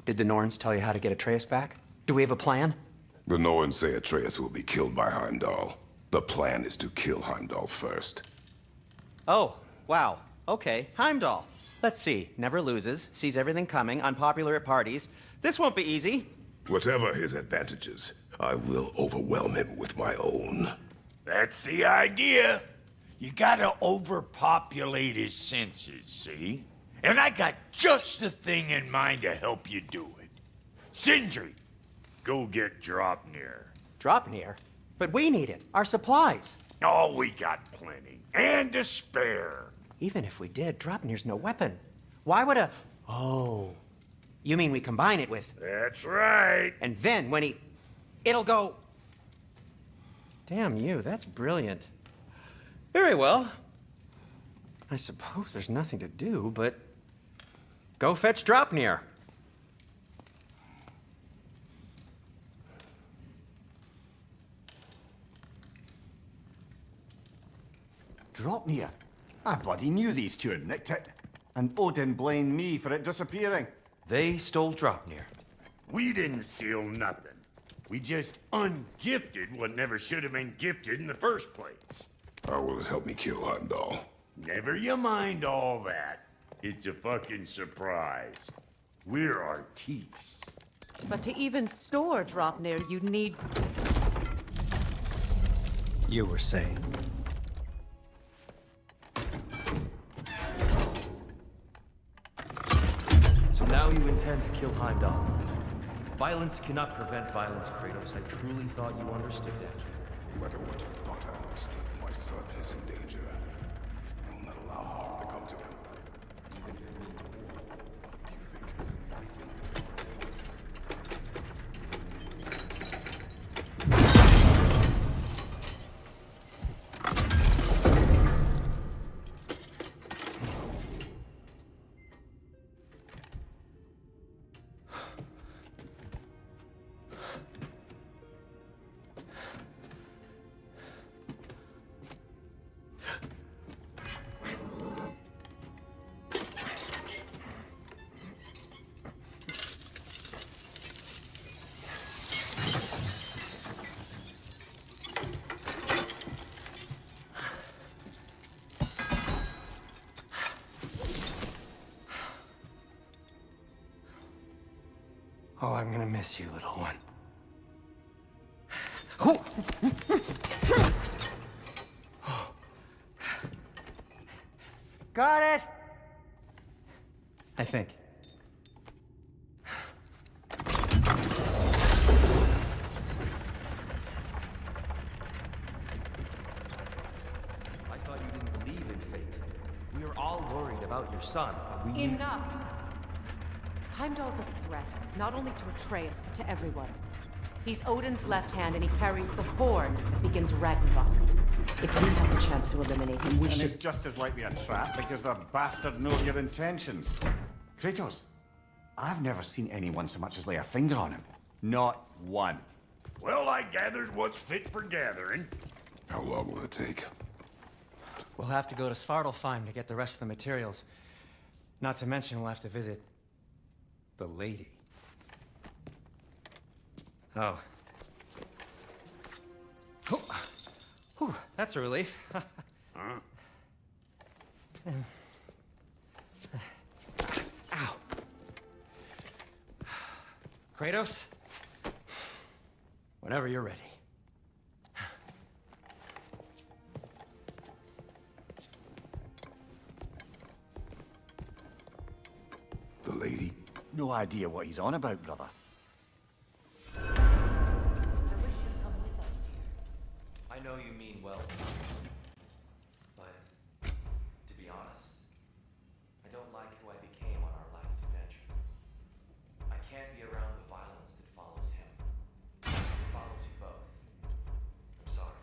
Did the Norns tell you how to get Atreus back? Do we have a plan? The Norns say Atreus will be killed by Heimdall. The plan is to kill Heimdall first. Oh, wow. Okay, Heimdall. Let's see. Never loses, sees everything coming, unpopular at parties. This won't be easy. Whatever his advantages, I will overwhelm him with my own. That's the idea. You gotta overpopulate his senses, see? And I got just the thing in mind to help you do it. Sindri, go get Draupnir. Draupnir? But we need it. Our supplies. Oh, we got plenty. And to spare. Even if we did, Draupnir's no weapon. Why would a... Oh. You mean we combine it with... That's right. And then when he... It'll go... Damn you, that's brilliant. Very well. I suppose there's nothing to do, but go fetch Draupnir. Draupnir? I bloody knew these two had nicked it. And Odin blamed me for it disappearing. They stole Draupnir. We didn't steal nothing. We just ungifted what never should have been gifted in the first place. How will it help me kill Heimdall? Never you mind all that. It's a fucking surprise. We're artistes. But to even store Draupnir, you'd need... You were saying? So now you intend to kill Heimdall. Violence cannot prevent violence, Kratos. I truly thought you understood that. No matter what you thought I understood, my son is in danger. I will not allow harm to come to him. Even if it means war. Do you think I think? Oh, I'm gonna miss you, little one. Got it! I think. I thought you didn't believe in fate. We are all worried about your son, but we need... Enough! Heimdall's a threat, not only to Atreus, but to everyone. He's Odin's left hand, and he carries the horn that begins Ragnarok. If we have the chance to eliminate him, we And should... it's just as likely a trap because the bastard knows your intentions. Kratos, I've never seen anyone so much as lay a finger on him. Not one. Well, I gathered what's fit for gathering. How long will it take? We'll have to go to Svartalfheim to get the rest of the materials. Not to mention we'll have to visit the lady. Oh. Oh. Whew, that's a relief. Huh? Ow. Kratos? Whenever you're ready. The lady? No idea what he's on about, brother. I know you mean well, but to be honest, I don't like who I became on our last adventure. I can't be around the violence that follows him. It follows you both. I'm sorry.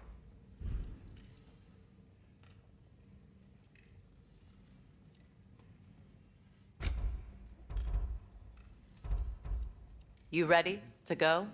You ready to go?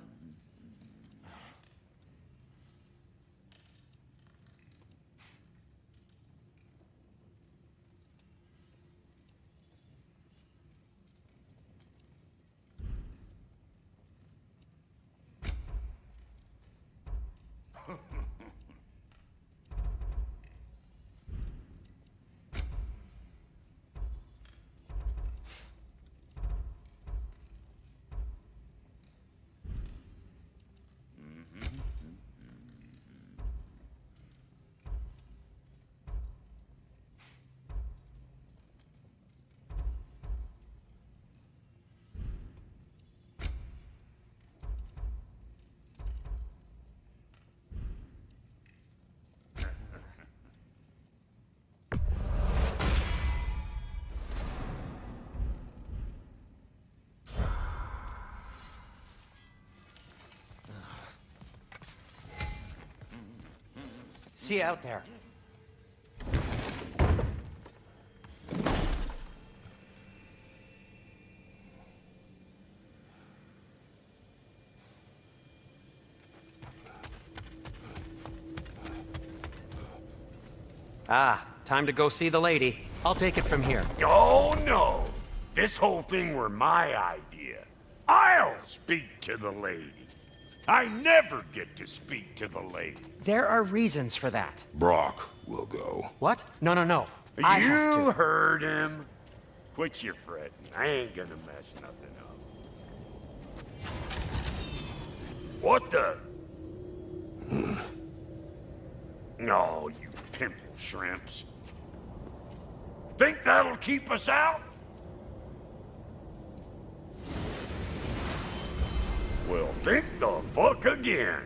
See you out there. Ah, time to go see the lady. I'll take it from here. Oh, no. This whole thing were my idea. I'll speak to the lady. I never get to speak to the lady. There are reasons for that. Brock will go. What? No, no, no. I have You to. heard him. Quit your fretting. I ain't gonna mess nothing up. What the? No, you pimple shrimps. Think that'll keep us out? Well, think the fuck again.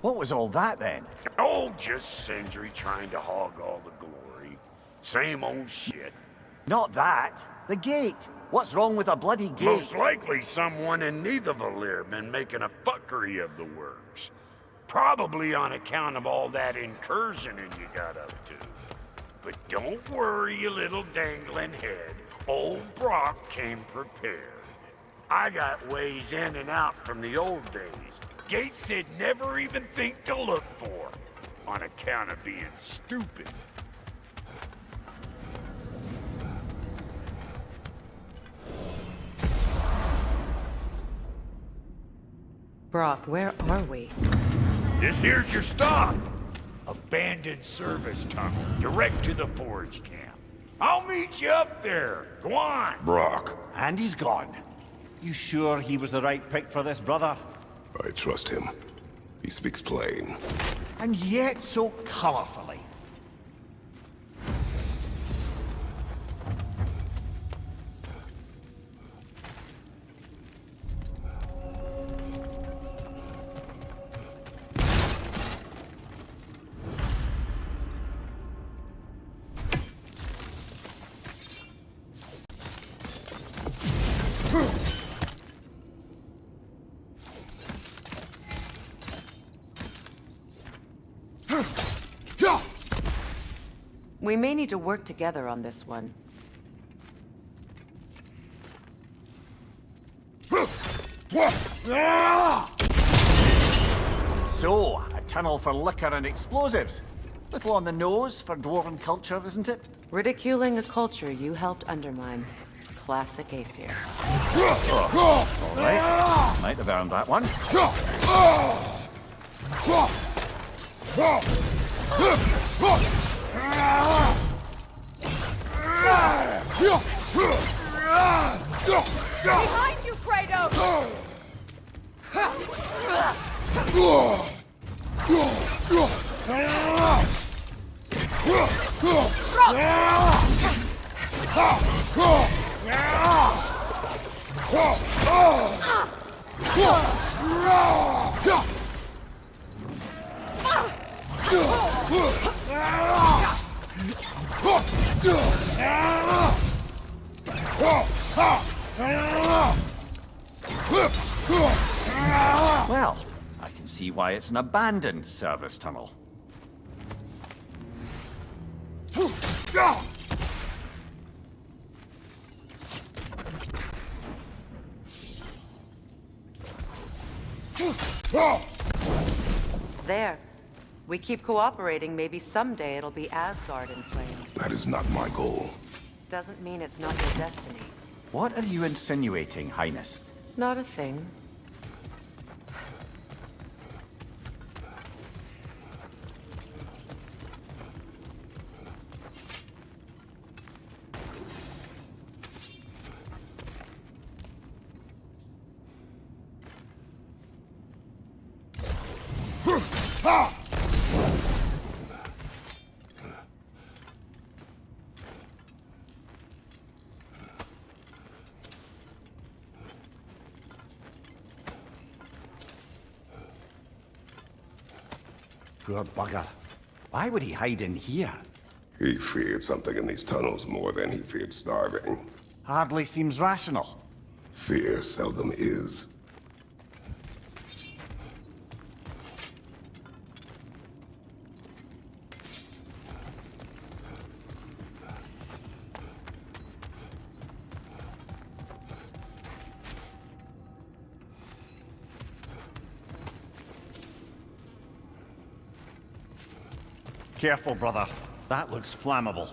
What was all that then? Oh, just Sindri trying to hog all the glory. Same old shit. Not that. The gate. What's wrong with a bloody gate? Most likely someone in Nidavellir been making a fuckery of the works. Probably on account of all that incursioning you got up to. But don't worry, you little dangling head. Old Brock came prepared. I got ways in and out from the old days. Gates they'd never even think to look for, on account of being stupid. Brock, where are we? This here's your stop. Abandoned service tunnel, direct to the forge camp. I'll meet you up there. Go on. Brock, And he's gone. You sure he was the right pick for this, brother? I trust him. He speaks plain. And yet so colorfully. We may need to work together on this one. So, a tunnel for liquor and explosives. Little on the nose for dwarven culture, isn't it? Ridiculing a culture you helped undermine. Classic Aesir. All right. Might have earned that one. Behind you, Kratos! Well, I can see why it's an abandoned service tunnel. There. We keep cooperating, maybe someday it'll be Asgard in flames. That is not my goal. Doesn't mean it's not your destiny. What are you insinuating, Highness? Not a thing. Poor bugger. Why would he hide in here? He feared something in these tunnels more than he feared starving. Hardly seems rational. Fear seldom is. Careful, brother. That looks flammable.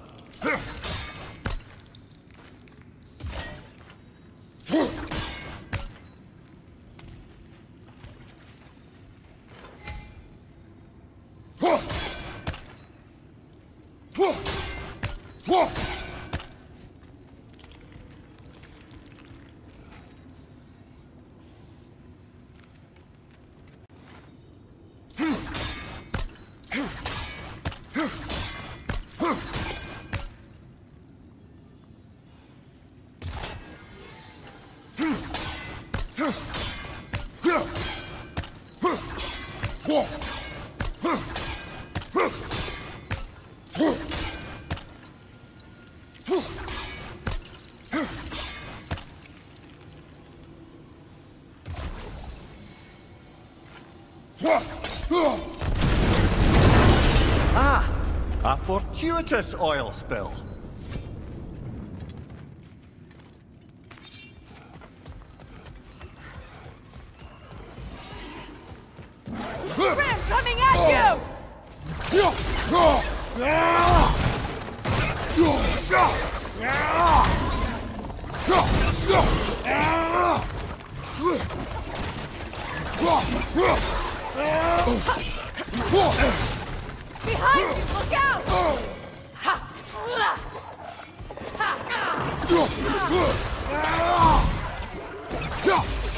Ah! A fortuitous oil spill. Ram coming at you! Behind you! Look out!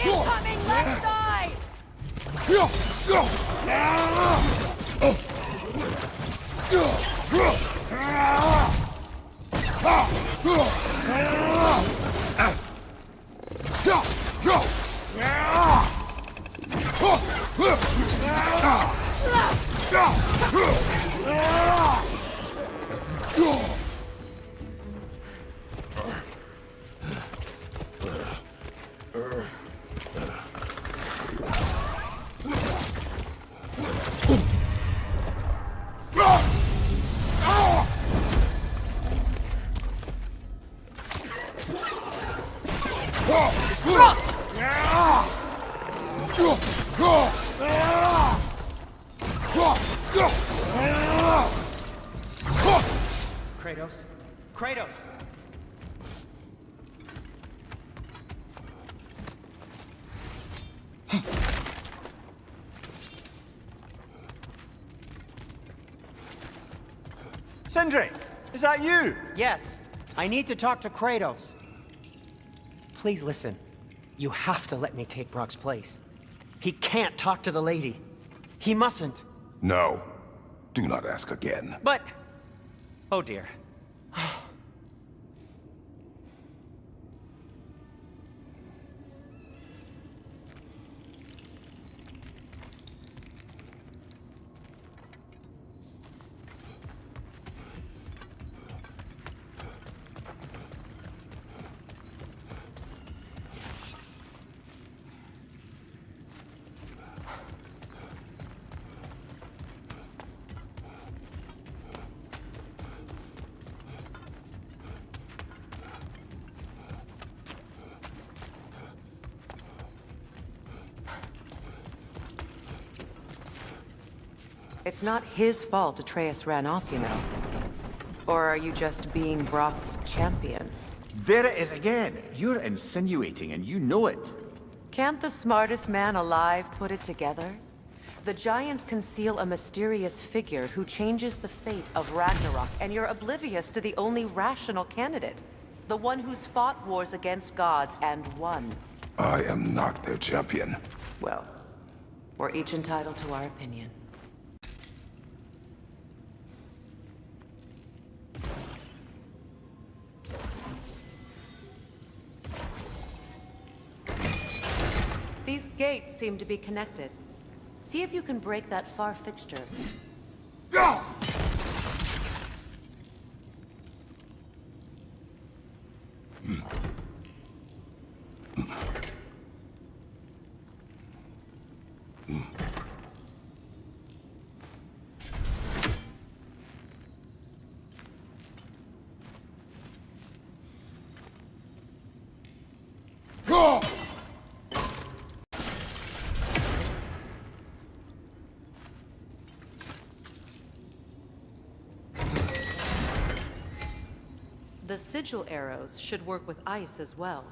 Incoming left side! Kratos? Kratos! Sindri, is that you? Yes, I need to talk to Kratos. Please listen. You have to let me take Brock's place. He can't talk to the lady. He mustn't. No. Do not ask again. But... Oh dear. It's not his fault Atreus ran off, you know. Or are you just being Brock's champion? There it is again. You're insinuating and you know it. Can't the smartest man alive put it together? The Giants conceal a mysterious figure who changes the fate of Ragnarok, and you're oblivious to the only rational candidate. The one who's fought wars against gods and won. I am not their champion. Well, we're each entitled to our opinion. These gates seem to be connected. See if you can break that far fixture. The sigil arrows should work with ice as well.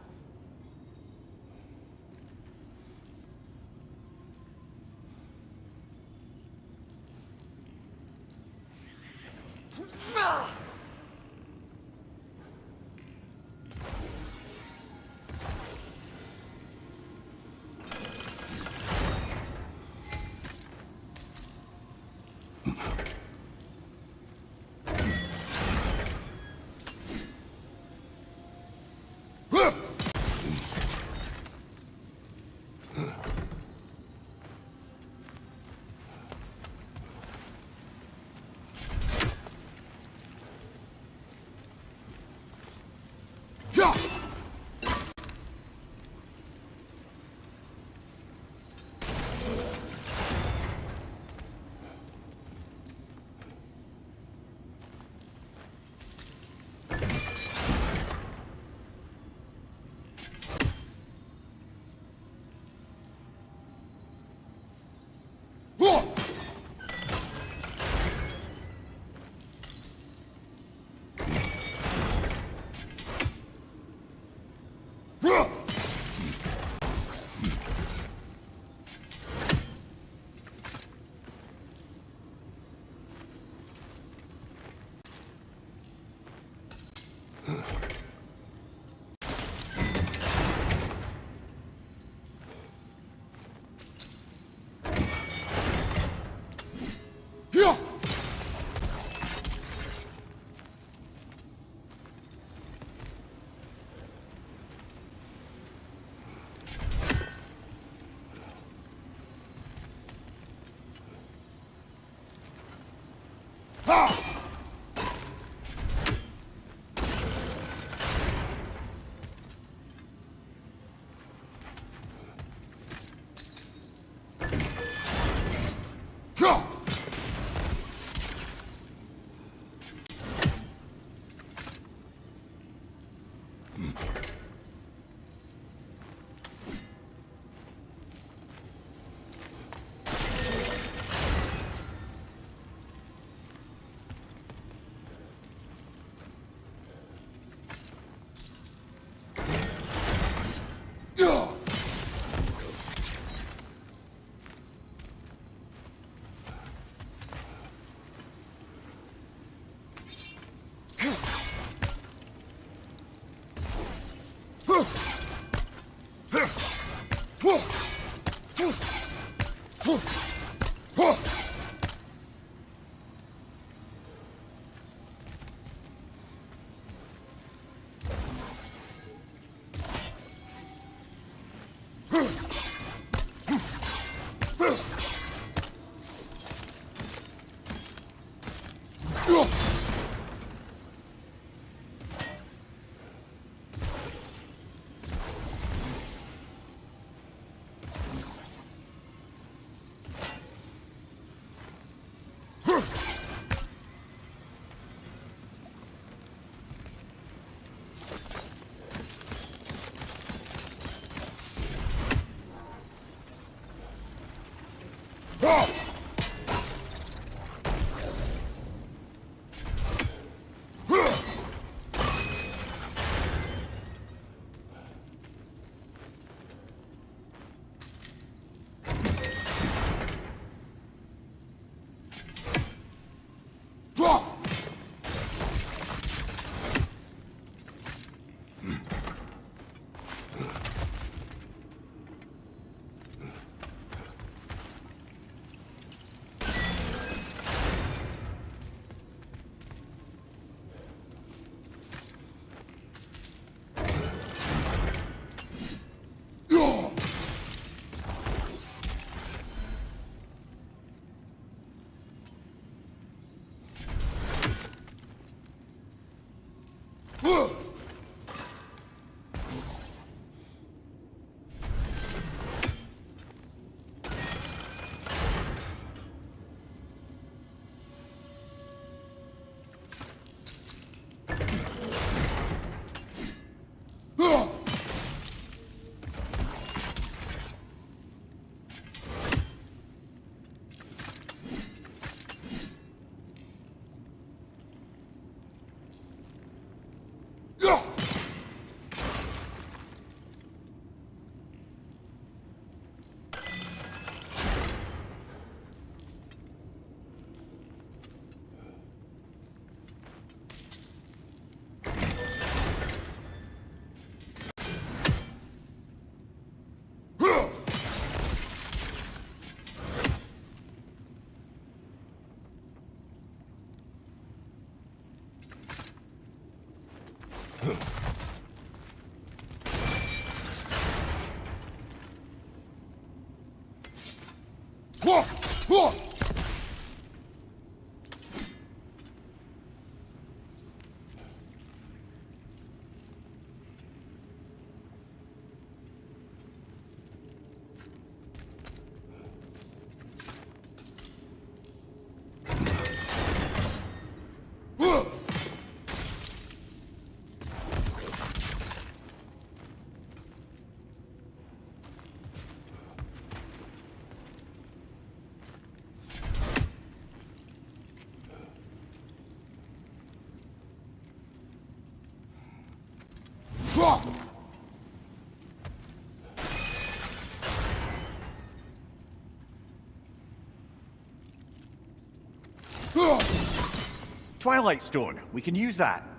Twilight Stone. We can use that.